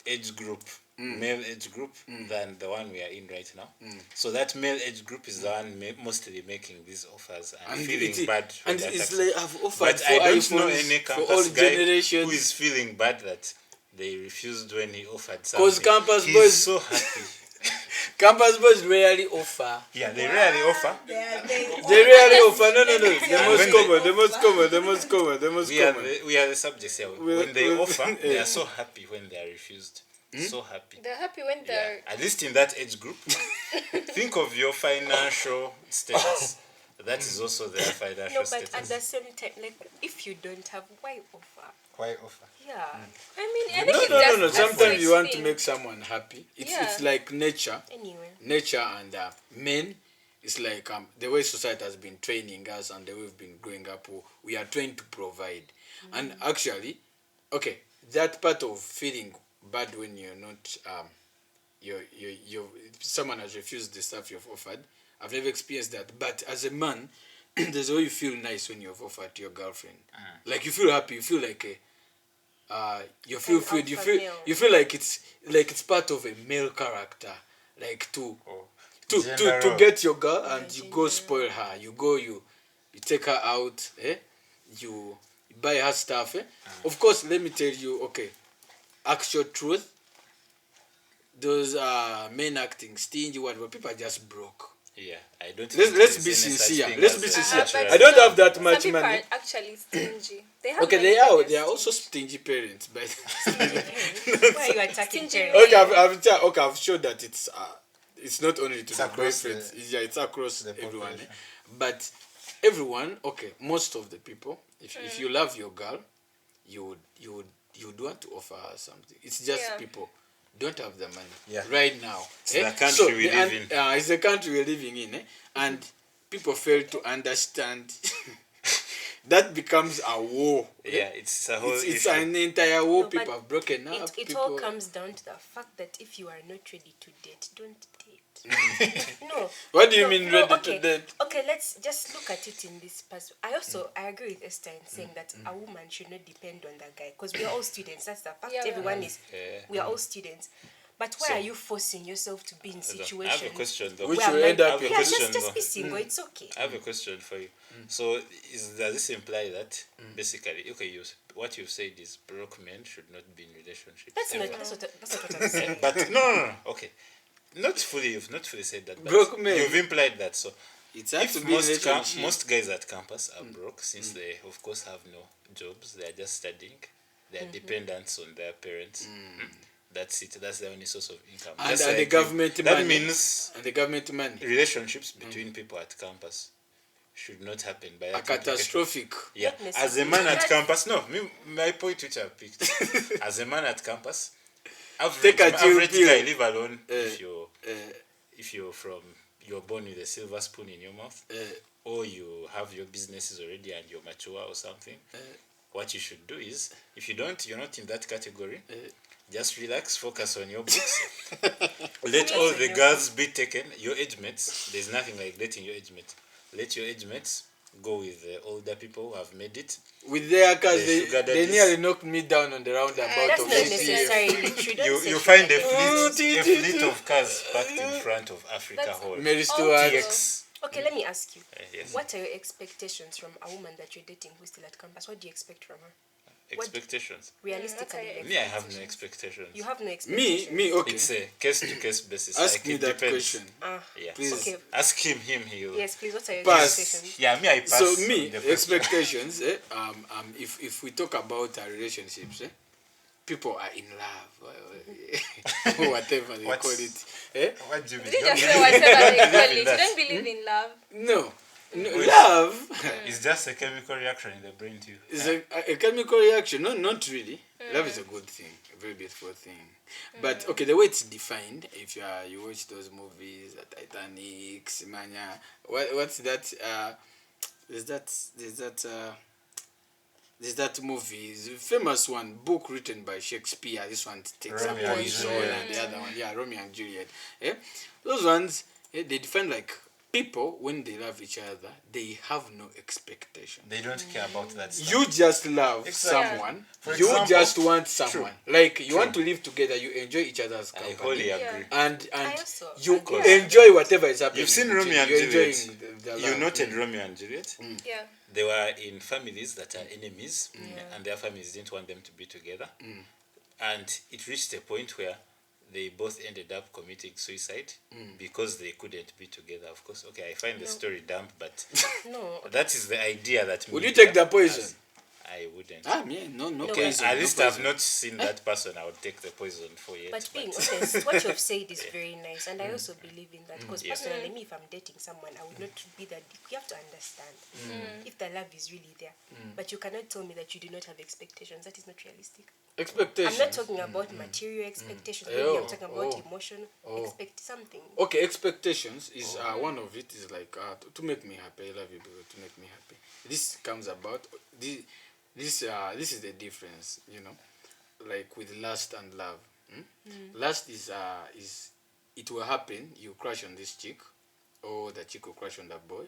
age group, male age group, than the one we are in right now. So that male age group is the one mostly making these offers and, feeling bad. For and that it's activity. like I've offered But for I don't know iPhones any for all campus guy generations. who is feeling bad that they refused when he offered something. 'Cause campus He's boys- so happy. Campus boys rarely offer. Yeah, they rarely offer. They They rarely offer. No. The most when common. The most common. The most common. The most We are common. we are the subjects here. When they offer, they are so happy when they are refused. So happy. They're happy when Yeah. they're. At least in that age group, think of your financial status. That is also their financial No, but status. at the same time, like if you don't have, why offer? Why offer? Yeah. I mean, I think it's No. just a Sometimes switch you want to thing. make someone happy. It's Yeah. like nature. Anyway. Nature and men. It's like the way society has been training us and the way we've been growing up. We are trained to provide. And actually, okay, that part of feeling bad when you're not someone has refused the stuff you've offered. I've never experienced that, but as a man, there's a way you feel nice when you've offered to your girlfriend. Like you feel happy, you feel like you feel An good, you alpha feel male. you feel like it's part of a male character, like to General. get your girl and you go spoil her. You take her out, you buy her stuff. Of course, let me tell you, okay, actual truth. Those men acting stingy, whatever, people are just broke. Yeah, I don't. Let's think be there's any such sincere. thing Let's as be a sincere. natural I don't thing. have that Some much people money. are actually stingy. They have Okay, money, they but are. they're They are also stingy. stingy parents, but Why are you attacking Stingy parents? okay, I've showed that it's not only to It's the across boyfriends. the- Yeah, it's across the everyone. population. But everyone, okay, most of the people, if you love your girl, you would want to offer her something. It's just Yeah. people don't have the money Yeah. right now. It's the country we live in. It's the country we're living in, and people fail to understand. That becomes a war. Yeah, it's a whole It's issue. an entire war. No, People but have broken up. It people, all comes down to the fact that if you are not ready to date, don't date. No. What do you no, mean no, ready okay. to date? Okay, let's just look at it in this perspective. I agree with Esther in saying that a woman should not depend on the guy because we are all students. That's the fact. Yeah, we Everyone are. is. Yeah. We are all students. But why So- are you forcing yourself to be in I have situations a question though. Which where will man- end up in- yeah, question, just though. be single. It's okay. I have a question for you. So, does this imply that basically, okay, what you've said is broke men should not be in relationships? That's not. ever? That's not what I'm saying. But no. Okay, you've not fully said that. But Broke men. You've implied that. So, It's hard to if be in most relationship. most guys at campus are broke, since they of course have no jobs, they are just studying, they are dependent on their parents. That's it. That's the only source of income. And, Just and the like government that money. means And the government money. relationships between people at campus should not happen by A that implication. catastrophic. Yeah, Not as a man at necessarily. campus, no, my point which I picked, as a man at campus, Take a average chill guy, pill. live alone Uh, if you're born with a silver spoon in your mouth, uh, or you have your businesses already and you're mature or something. What you should do is, if you're not in that category, just relax, focus on your books. Let all the girls be taken, your age mates. There's nothing like letting your age mates. Let your age mates go with the older people who have made it. with their cars, The they sugar they daddies. nearly knocked me down on the roundabout That's of not CCF. necessarily true. Don't say You sugar find a daddy. fleet of cars parked in front of Africa That's- Hall. Mary Stewart. TX. Okay, let me ask you. Yes. What are your expectations from a woman that you're dating who's still at campus? What do you expect from her? Expectations. Realistically, okay. Me, I have no expectations. you have no expectations. Me, okay. It's a case-to-case basis. Ask like, me it that depends. question. Yeah. Please. Okay. Ask him. He'll. Yes, please. What are your Pass. expectations? Yeah, me, I pass. So on me, the question. expectations. If we talk about our relationships, people are in love, whatever they What? call it. Eh? What do you Did you mean? just say whatever they call it? You that. don't believe in love? No, love It's just a chemical reaction in the brain too. is a chemical reaction. No, not really. Love is a good thing, a very beautiful thing. But okay, the way it's defined, if you watch those movies, Titanic, Simanya, what's that? There's that movie, the famous one, book written by Shakespeare. This one takes a Romeo and poison, Juliet. and the other one, yeah, Romeo and Juliet. Yeah, those ones, they define like people when they love each other, they have no expectation. They don't care about that stuff. You just love Exactly. someone. For You example, just want someone. Like you want to live together. You enjoy each other's I company. wholly Yeah. agree. And I also you agree. enjoy whatever is happening. You've seen between Romeo and you. You're Juliet. enjoying the You love. noted Romeo and Juliet. Yeah. They were in families that are enemies, and their families didn't want them to be together. And it reached a point where they both ended up committing suicide because they couldn't be together. Of course, okay, I find the story dumb, but No. that is the idea that. Would you media take the poison? I wouldn't. No Okay, poison. at no least poison. I've not seen that person I would take the poison for yet. But being honest, what you've said is very nice, and I also believe in that. Because Yeah. personally, me, if I'm dating someone, I would not be that deep. You have to understand if the love is really there. But you cannot tell me that you do not have expectations. That is not realistic. Expectations. I'm not talking about material expectations. Maybe I'm talking about emotional. Expect something. Okay, expectations is one of it is like to make me happy. I love you, baby, to make me happy. This comes about this is the difference, like with lust and love. Lust is it will happen. You crush on this chick, or the chick will crush on that boy.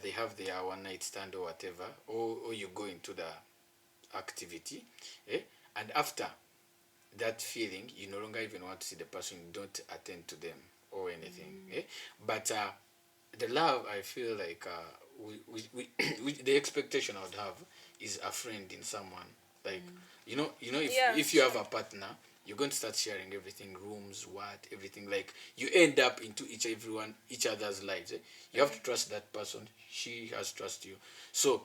They have their one night stand or whatever, or you go into the activity, and after that feeling, you no longer even want to see the person. You don't attend to them or anything. But the love, I feel like the expectation I would have is a friend in someone. Like if Yeah, if you have a partner, you're going to start sharing everything, rooms, everything. Like you end up into each other's lives. You have to trust that person. She has trust you. So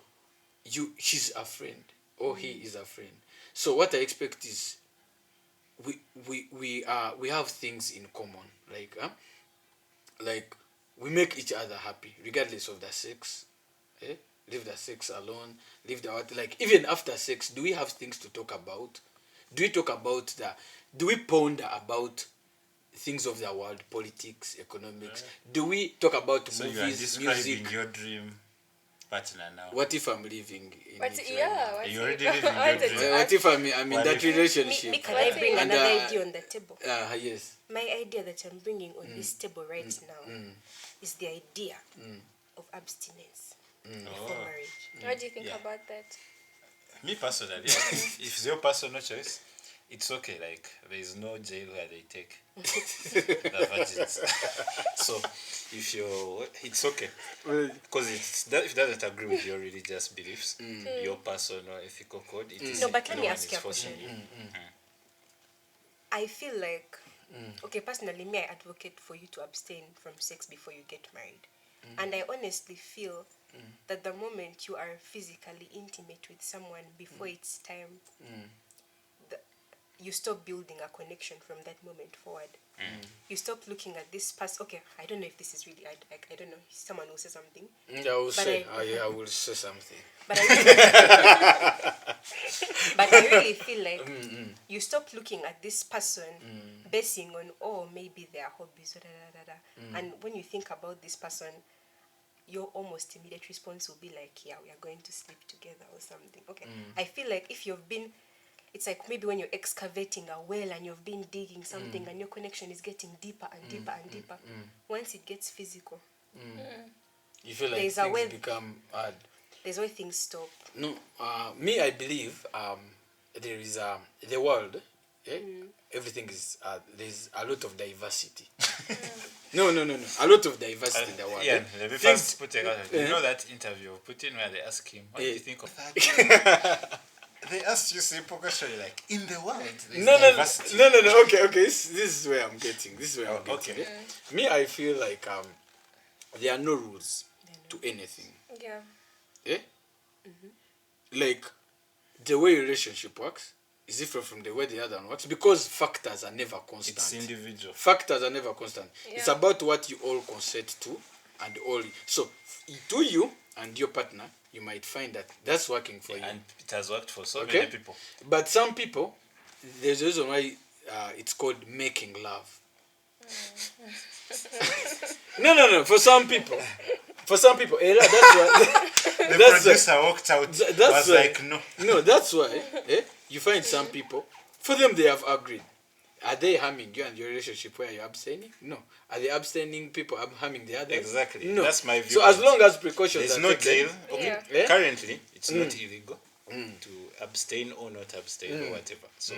she's a friend, or he is a friend. So what I expect is we have things in common, like we make each other happy regardless of the sex. Leave the sex alone, leave the what, like even after sex, do we have things to talk about? Do we ponder about things of the world, politics, economics? Do we talk about So you are movies, describing music? your dream partner now. What if I'm living in But it right yeah, now? what You if- already live in I wanted your to dream. What ask if I'm in What that if- relationship? Me, can I bring And, another idea on the table? Yes. My idea that I'm bringing on this table right now is the idea of abstinence before Oh. marriage. What do you think Yeah. about that? Me personally, if it's your personal choice, it's okay. Like there is no jail where they take the virgins. So it's okay because if it doesn't agree with your religious beliefs, your personal ethical code, it is No, but let me one ask is you a forcing question. you. I feel like, okay, personally, me, I advocate for you to abstain from sex before you get married. And I honestly feel that the moment you are physically intimate with someone before it's time, you stop building a connection from that moment forward. You stop looking at this past. Okay, I don't know if this is really, I don't know, someone will say something. I will But say, I will say something. But I really feel like you stop looking at this person basing on, oh, maybe their hobbies, and when you think about this person, your almost immediate response will be like, yeah, we are going to sleep together or something. Okay. I feel like if you've been, it's like maybe when you're excavating a well and you've been digging something and your connection is getting deeper and deeper and deeper. Once it gets physical, You feel like There's a things way- become hard. there's where things stop. No, me, I believe there is the world. Everything is there's a lot of diversity. No. A lot of diversity in the world. Yeah, let me Things- first put a you know that interview of Putin where they ask him, what do you think of that? They asked you simple question like, in the world, there's No. diversity. Okay. This is where I'm getting. Okay. Me, I feel like there are no rules to anything. Yeah. Yeah. Like the way relationship works is different from the way the other one works because factors are never constant. It's individual. Factors are never constant. It's Yeah. about what you all consent to, and all. So, to you and your partner, you might find that that's working for you. And it has worked for so Okay. many people. But some people, there's a reason why it's called making love. No. For some people, Ella, that's why. The That's producer walked out. that's Was why. like, no. No, that's why. You find some people. For them, they have agreed. Are they harming you and your relationship where you're abstaining? No. Are they abstaining people harming the others? Exactly. No. That's my view. So as long as precautions There's are no taken, jail. Okay. Yeah. Yeah. Currently, it's not illegal to abstain or not abstain or whatever. So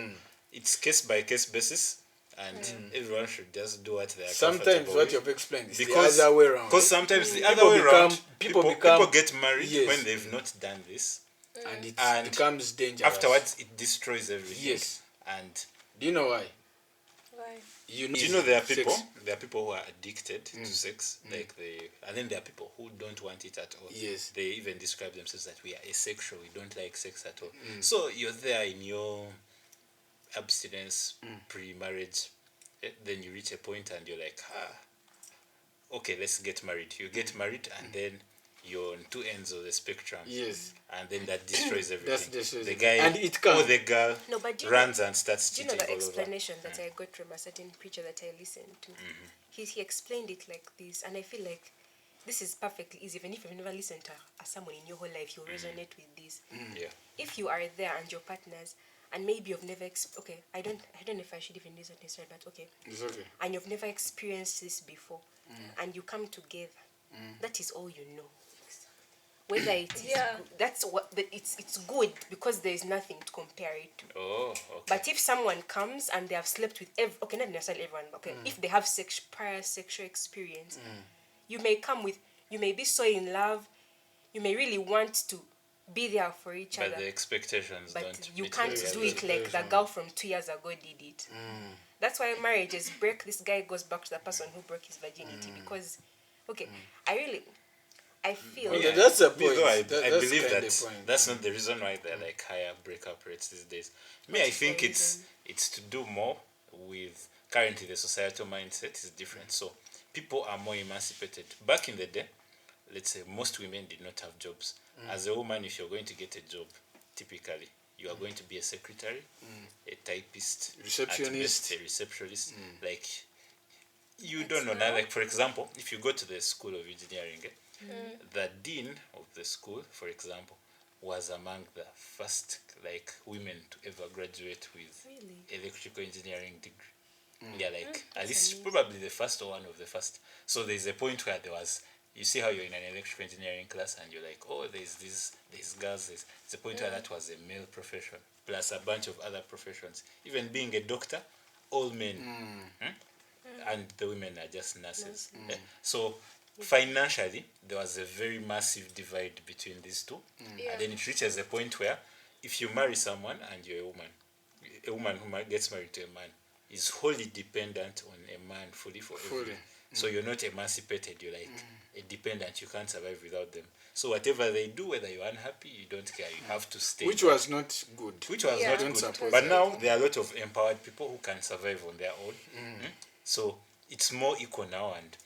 it's case by case basis, and everyone should just do what they are sometimes comfortable what with. you've explained is Because the other way around. Because sometimes the People other way around, become- people people get married Yes. when they've not done this. and it and becomes dangerous. Afterwards, it destroys everything. Yes. And Do you know why? Why? You do you know there are sex. people? There are people who are addicted to sex, and then there are people who don't want it at all. Yes. They even describe themselves that we are asexual. We don't like sex at all. So you're there in your abstinence pre-marriage. Then you reach a point and you're like, okay, let's get married. You get married and then you're on two ends of the spectrum. Yes. And then that destroys everything. destroys the everything. guy And it can. or the girl No, but do you runs and starts Do you cheating know the all over. explanation that I got from a certain preacher that I listened to? He explained it like this, and I feel like this is perfectly easy. Even if you've never listened to someone in your whole life, you'll resonate with this. Yeah. If you are there and your partners, and maybe you've never okay, I don't know if I should even use this word, but okay, It's okay. and you've never experienced this before, and you come together, that is all you know. Whether it is good, that's what it's good because there is nothing to compare it to. Oh, okay. But if someone comes and they have slept with okay, not necessarily everyone, but okay, if they have prior sexual experience, you may come with, you may be so in love, you may really want to be there for each But other. the expectations But don't you meet can't the do reality. it like the girl from 2 years ago did it. That's why marriages break. This guy goes back to the person who broke his virginity because, okay, I feel Well, that's the Me, point. though, I That's believe kinda that point. that's not the reason why there are like higher breakup rates these days. Me, I is the think reason? it's to do more with currently the societal mindset is different. So people are more emancipated. Back in the day, let's say most women did not have jobs. As a woman, if you're going to get a job, typically you are going to be a secretary, a typist, Receptionist. at best, a receptionist. Like you don't know now. Like for example, if you go to the School of Engineering, the dean of the school, for example, was among the first like women to ever graduate with Really? electrical engineering degree. Yeah, like at least probably the first or one of the first. So there's a point where there was. You see how you're in an electrical engineering class and you're like, oh, there's girls. There's a point where that was a male profession plus a bunch of other professions. Even being a doctor, all men. And the women are just nurses. So financially, there was a very massive divide between these two. And then it reaches a point where if you marry someone and you're a woman who gets married to a man is wholly dependent on a man fully for everything. So you're not emancipated, you're like a dependent, you can't survive without them. So whatever they do, whether you're unhappy, you don't care, you have to stay. Which there. was not good. Which was Yeah, not don't good. support But that. now there are a lot of empowered people who can survive on their own. So it's more equal now. And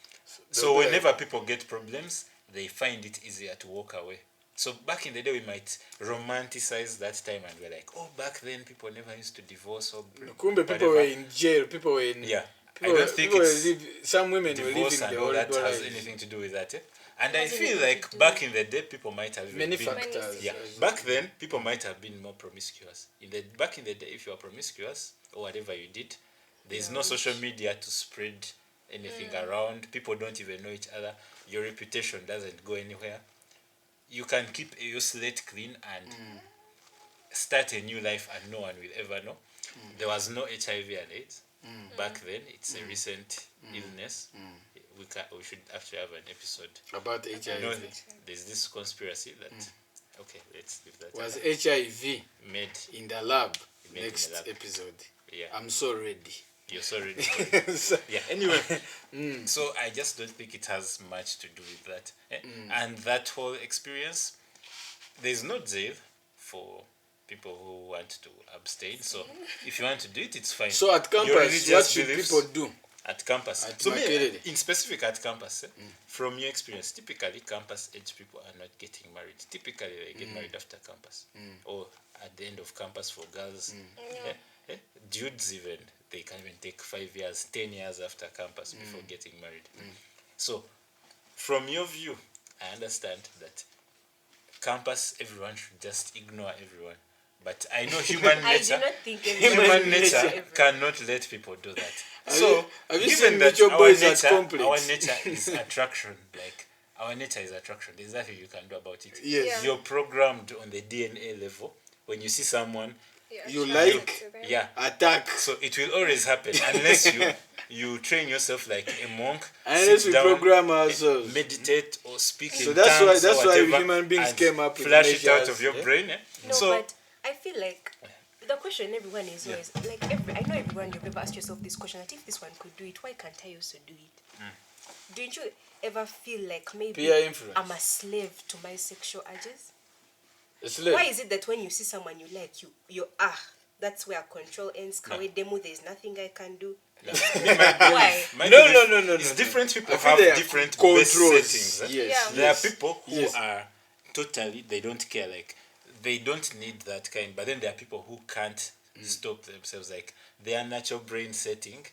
so they'll be whenever people get problems, they find it easier to walk away. So back in the day, we might romanticize that time and we're like, oh, back then people never used to divorce or Kumbe people were in jail. People were in. Yeah. People I don't think people were it's some women were divorce living and the all that horrible has lives. anything to do with that. And I Has feel anything like to do back in the day, people might have Many been factors. yeah. Back then, people might have been more promiscuous. Back in the day, if you are promiscuous or whatever you did, there's no social media to spread anything around. People don't even know each other. Your reputation doesn't go anywhere. You can keep your slate clean and start a new life, and no one will ever know. There was no HIV and AIDS back then. It's a recent illness. We should actually have an episode. About HIV. You know, there's this conspiracy that okay, let's leave that. Was alone. HIV Made in the lab? Made in Next the lab. episode. Yeah. I'm so ready. You're so ready. Yeah. Anyway, so I just don't think it has much to do with that. And that whole experience, there's no jail for people who want to abstain. So if you want to do it, it's fine. So at Your campus, what religious should beliefs- people do? At campus. At So Macklin. in specific at campus, from your experience, typically campus age people are not getting married. Typically they get married after campus or at the end of campus for girls. Dudes even, they can even take 5 years, 10 years after campus before getting married. So from your view, I understand that campus, everyone should just ignore everyone. But I know human I do nature, not think human nature cannot let people do that. So, have you given seen that Mutual our Boys at nature, Complex? our nature is attraction, like our nature is attraction. There's nothing you can do about it. Yes. Yeah. You're programmed on the DNA level. When you see someone, You attracted like- to them. yeah. Attack. So it will always happen unless you train yourself like a monk. Unless sit we down, program ourselves. meditate or speak So in that's why- tongues that's or why whatever, human beings and came up with flash it out measures, of your yeah? brain. No, So but I feel like the question everyone is always like I know everyone you've ever asked yourself this question that if this one could do it, why can't I also do it? Don't you ever feel like maybe Peer influence. I'm a slave to my sexual urges? A slave. Why is it that when you see someone you like, you that's where control ends? Kawe demo, there's nothing I can do. Why? my No, belief no, no, no, is no, different no. people I feel have there are different controls. base settings. Yes, Yeah. There yes. are people who Yes. are totally, they don't care, like they don't need that kind, but then there are people who can't stop themselves, like their natural brain setting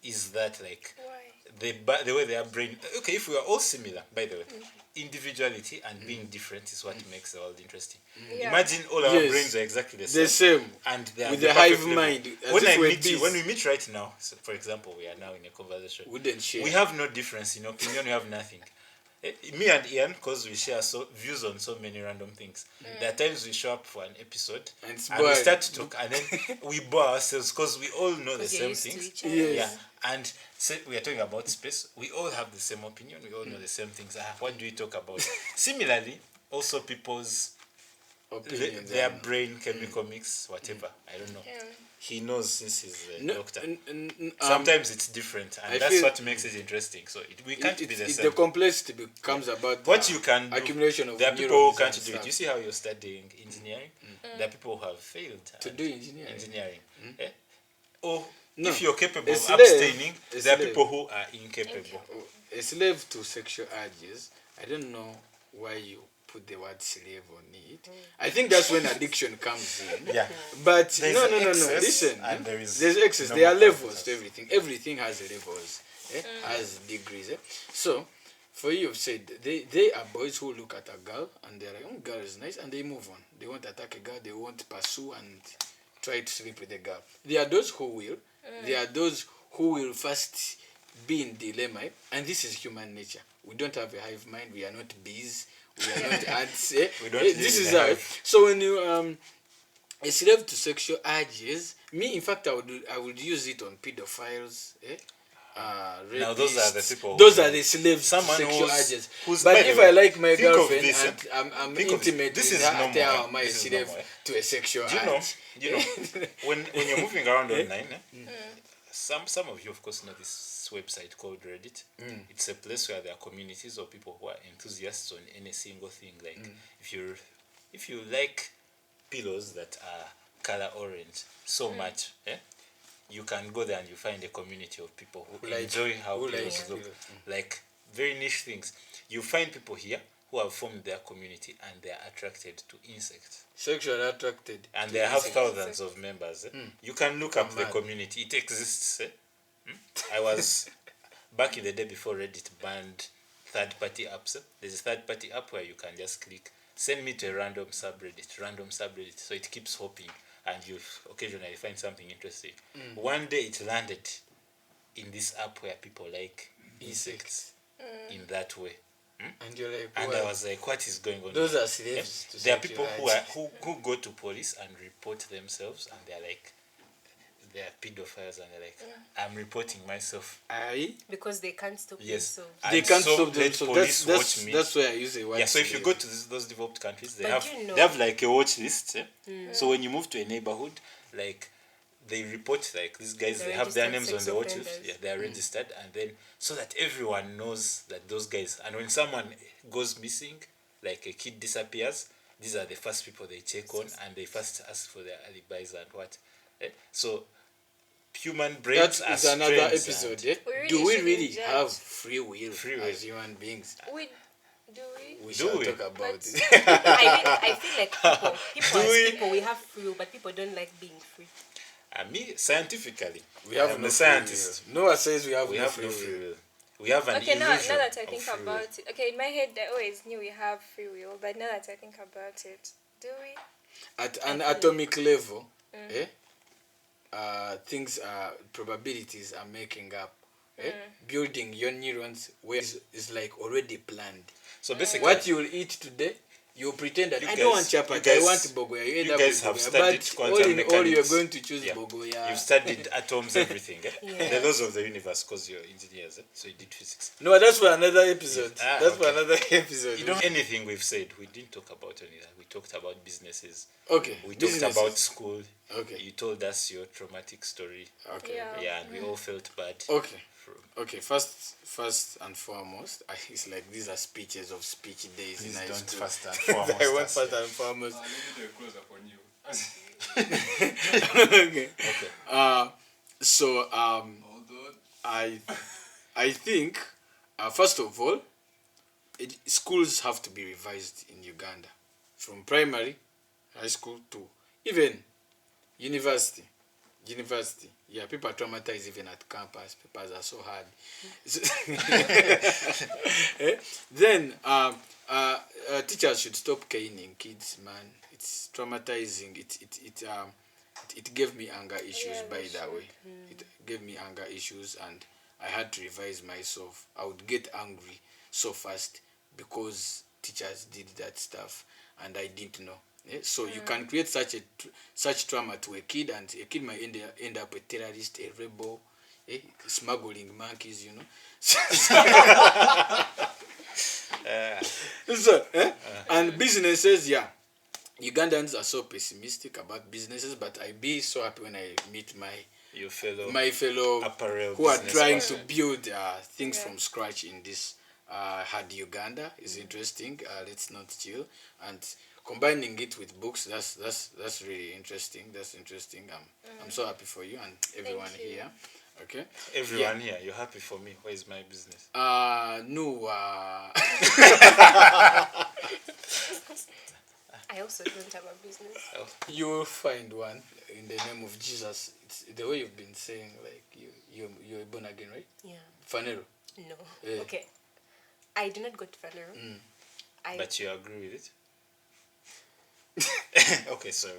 is that like Why? the way their brain, okay, if we are all similar, by the way, individuality and being different is what makes the world interesting. Yeah. Imagine all our Yes. brains are exactly the The same, same. and they are With the the perfect hive level. mind, as When if I we're meet you, when bees. we meet right now, so for example, we are now in a conversation. Wouldn't share. We have no difference in opinion. We have nothing. Me and Ian, because we share views on so many random things. There are times we show up for an episode And it's and we boring. start to talk, and then we bore ourselves because we all know the Because you're same used to things. each other. Yes. Yeah, and say we are talking about space. We all have the same opinion. We all know the same things. What do we talk about? Similarly, also people's opinions. their brain chemical mix, whatever. I don't know. Yeah. He knows since he's a No, doctor. n- Sometimes it's different, and I that's feel- what makes it interesting. So we can't be the same. the complexity becomes about What you can do, accumulation of there are people neurons who can't and do it. stuff. You see how you're studying engineering? There are people who have failed To and do engineering. Eh? Or No. if you're capable A of slave- abstaining, a there are slave. people who are incapable. A slave to sexual urges. I don't know why you put the word slave on it. I think that's when addiction comes in. Yeah. But There's no. excess Listen, and there is there's excess. no There are more levels competence. to everything. Everything has levels, has degrees. So, for you, have said they are boys who look at a girl and they're like, girl is nice, and they move on. They won't attack a girl. They won't pursue and try to sleep with the girl. There are those who will. There are those who will first be in dilemma, and this is human nature. We don't have a hive mind. We are not bees. We are not ants. We don't This live is in a how. hive. So when you a slave to sexual urges, me in fact I would use it on pedophiles. Now those are the rapists. people who- Those are the slaves Someone to sexual who's- urges. who's- But by the if way, I like my think of girlfriend this, and I'm Think of this. intimate This with is her, normal, tell her am I a this is slave normal, to a sexual Do you know? urge? When you're moving around online, some of you of course know this website called Reddit. It's a place where there are communities of people who are enthusiasts on any single thing. Like if you like pillows that are color orange so much, you can go there and you find a community of people who Like- enjoy how who pillows like look. pillows. Like very niche things. You find people here who have formed their community and they are attracted to insects. Sexually attracted. And to they have insects. thousands of members. You can look up the mad. community. It exists. I was back in the day before Reddit banned third-party apps. There's a third-party app where you can just click, send me to a random subreddit. So it keeps hopping, and you occasionally find something interesting. One day it landed in this app where people like insects in that way. And you're like, And well, I was like, what is going on? those here? are slaves to There are sexual people urge. who go to police and report themselves, and they're like, they're pedophiles, and they're like, I'm reporting myself. Aye. Because they can't stop Yes. themselves. They And can't so stop let themselves. police That's watch me. that's why I use the word. Yeah, so if you slave. go to those developed countries, they But have you know- they have like a watch list. So when you move to a neighborhood, like they report like these guys, The they have their registered names on sex the watch list. offenders. Yeah, they are registered, and then so that everyone knows that those guys. And when someone goes missing, like a kid disappears, these are the first people they check on, and they first ask for their alibis and what. So human brains That are is another strange episode. and- We really Do we shouldn't really judge. have free will Free will. as human beings? Do we? We Do shall we? talk about But- it. I feel like people Do as we? people, we have free will, but people don't like being free. Me, scientifically, We have I'm no a free will. scientist. Noah says we have We no have free no will. free will. We have an Okay, now illusion that I of think free will. about it, okay, in my head I always knew we have free will, but now that I think about it, do we? At an atomic level, things probabilities are making up. Building your neurons where is like already planned. So basically, What you will eat today, you pretend that You I don't want guys- chapati, you I guys- want bogoya. You end you up guys with have bogoya. studied But quantum all in all, you're mechanics. going to choose Yeah. bogoya. You've studied atoms, everything. Yeah. The laws of the universe, because you're engineers, so you did physics. No, that's for another episode. Ah, That's for okay. another episode. You don't anything we've said. We didn't talk about any of that. We talked about businesses. Okay. We talked businesses. about school. Okay. You told us your traumatic story. Okay. Yeah. Yeah, and we all felt bad. Okay. From- Okay. First and foremost, it's like these are speeches of speech days Please in high don't school. first and foremost I want us. first and foremost. Let me do a close up on you. Okay. Okay. So Although I think first of all, schools have to be revised in Uganda, from primary, high school to even university. University, yeah, people are traumatized even at campus. Papers are so hard. Then teachers should stop caning kids, man. It's traumatizing. It gave me anger issues, Yeah, by they the should. way. It gave me anger issues, and I had to revise myself. I would get angry so fast because teachers did that stuff and I didn't know. So you can create such trauma to a kid, and a kid might end up a terrorist, a rebel, smuggling monkeys, you know. And businesses, yeah, Ugandans are so pessimistic about businesses, but I be so happy when I meet my fellow apparel who are business trying person. to build things Yeah. from scratch in this hard Uganda. Is interesting. Let's not chill, and combining it with books, that's really interesting. That's interesting. I'm so happy for you and everyone you. here. Okay. Everyone here, you're happy for me. Where is my business? No. I also don't have a business. Oh, You will find one in the name of Jesus. It's the way you've been saying, like you're born again, right? Yeah. Fanero. No. Yeah. Okay. I do not go to Fanero. but you agree with it? Okay, sorry.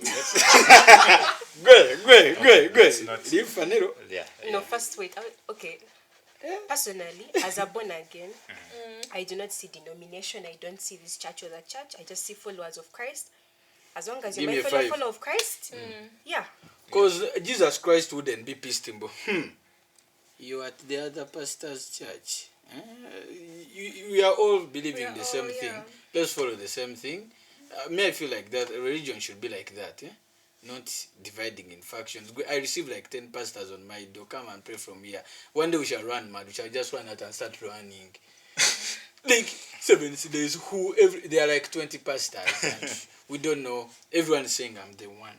Great. Let's not- Leave Fanero. Yeah. No, first wait. Okay. Personally, as a born again, I do not see denomination. I don't see this church or that church. I just see followers of Christ. As long as Give you're me my a fellow 5. follower of Christ, yeah. Because Jesus Christ wouldn't be pissed. You at the other pastor's church. We are all believing the same thing. Let's follow the same thing. I feel like that a religion should be like that. Not dividing in factions. I receive like 10 pastors on my door. Come and pray from here. One day we shall run mad. We shall just run out and start running. Like 70 days. There are like 20 pastors. And we don't know. Everyone's saying I'm the one.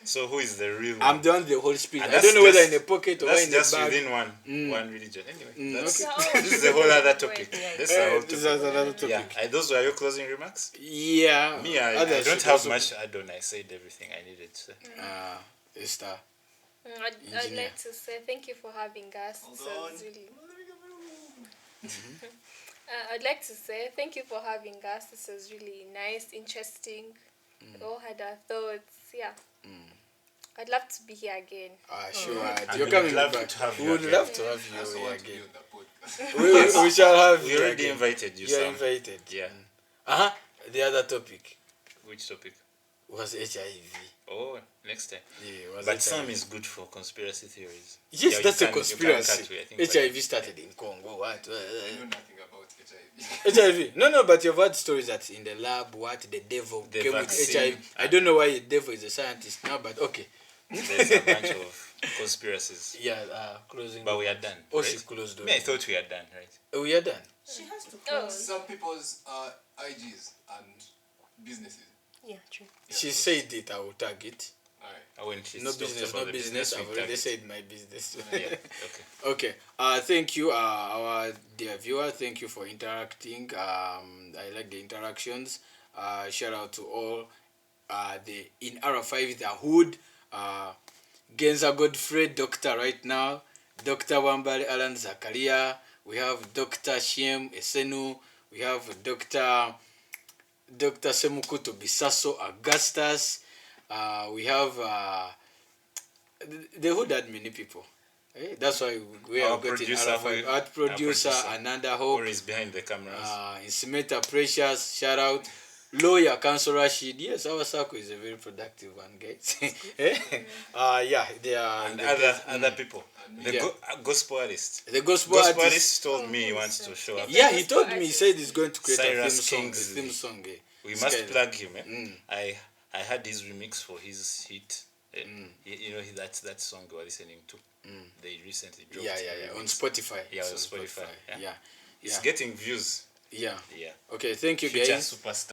So who is the real one? I'm the one with the Holy Spirit. And I don't know that's whether in just- a pocket or That's in a just bag. within one religion. Anyway, that's, okay. this is a whole other topic. This is a whole This is topic. another topic. Yeah. Those were your closing remarks? Yeah. Me, I Others don't should have also- much add-on. I said everything I needed to say. Esther. I'd Engineer. like to say thank you for having us. This was really. I'd like to say thank you for having us. This was really nice, interesting. We all had our thoughts. Yeah. I'd love to be here again. Sure. And You're we would coming love back. to have We you would again. love to have I also you here want to be again. on the podcast. We shall have We you already again. invited you, You are Sam. invited. Yeah. The other topic Which topic? was HIV. Oh, next time. Yeah, was But HIV. Sam is good for conspiracy theories. Yes, Yeah, you that's a can- you can conspiracy. cut, I think, HIV started in Congo. What? I know nothing about HIV. HIV. No, but you've heard stories that in the lab, the devil The came vaccine. with HIV. I don't know why the devil is a scientist now, but okay. There's a bunch of conspiracies. Yeah, closing. But we are done. Oh, right? she closed the Me, I thought we are done, right? We are done. She has to Oh. close. Some people's IGs and businesses. Yeah, true. Yeah, She so- said it, I will tag it. Alright. When she No talked business, about no the business. we I've already target. said my business. Yeah, okay. Okay. Thank you, our dear viewer. Thank you for interacting. I like the interactions. Shout out to all the in R5 the hood. Genza Godfrey, Doctor right now. Dr. Wambale Alan Zakaria. We have Dr. Shem Esenu. We have Dr. Semukuto Bisaso Augustus. We have the hood had many people. That's why we Our have got in producer, R5. Art producer, Ananda Hope. Who is behind the cameras? Insimeta Precious, shout out. Lawyer Council Rashid. Yes, our circle is a very productive one, guys. Yeah, they are. And the other people. The Yeah. gospel artist. The gospel Gospel artist. artist told me he wants to show up. Yeah, he told me, he said he's going to create Cyrus a theme song. Kingsley. A theme song. We must Sky- plug him. I had his remix for his hit. You know that song we were listening to. They recently dropped. Yeah, a remix. on Spotify. Yeah, It's on Spotify. Yeah. It's Yeah. getting views. Yeah. Yeah. Okay, thank you, Future guys. superstar.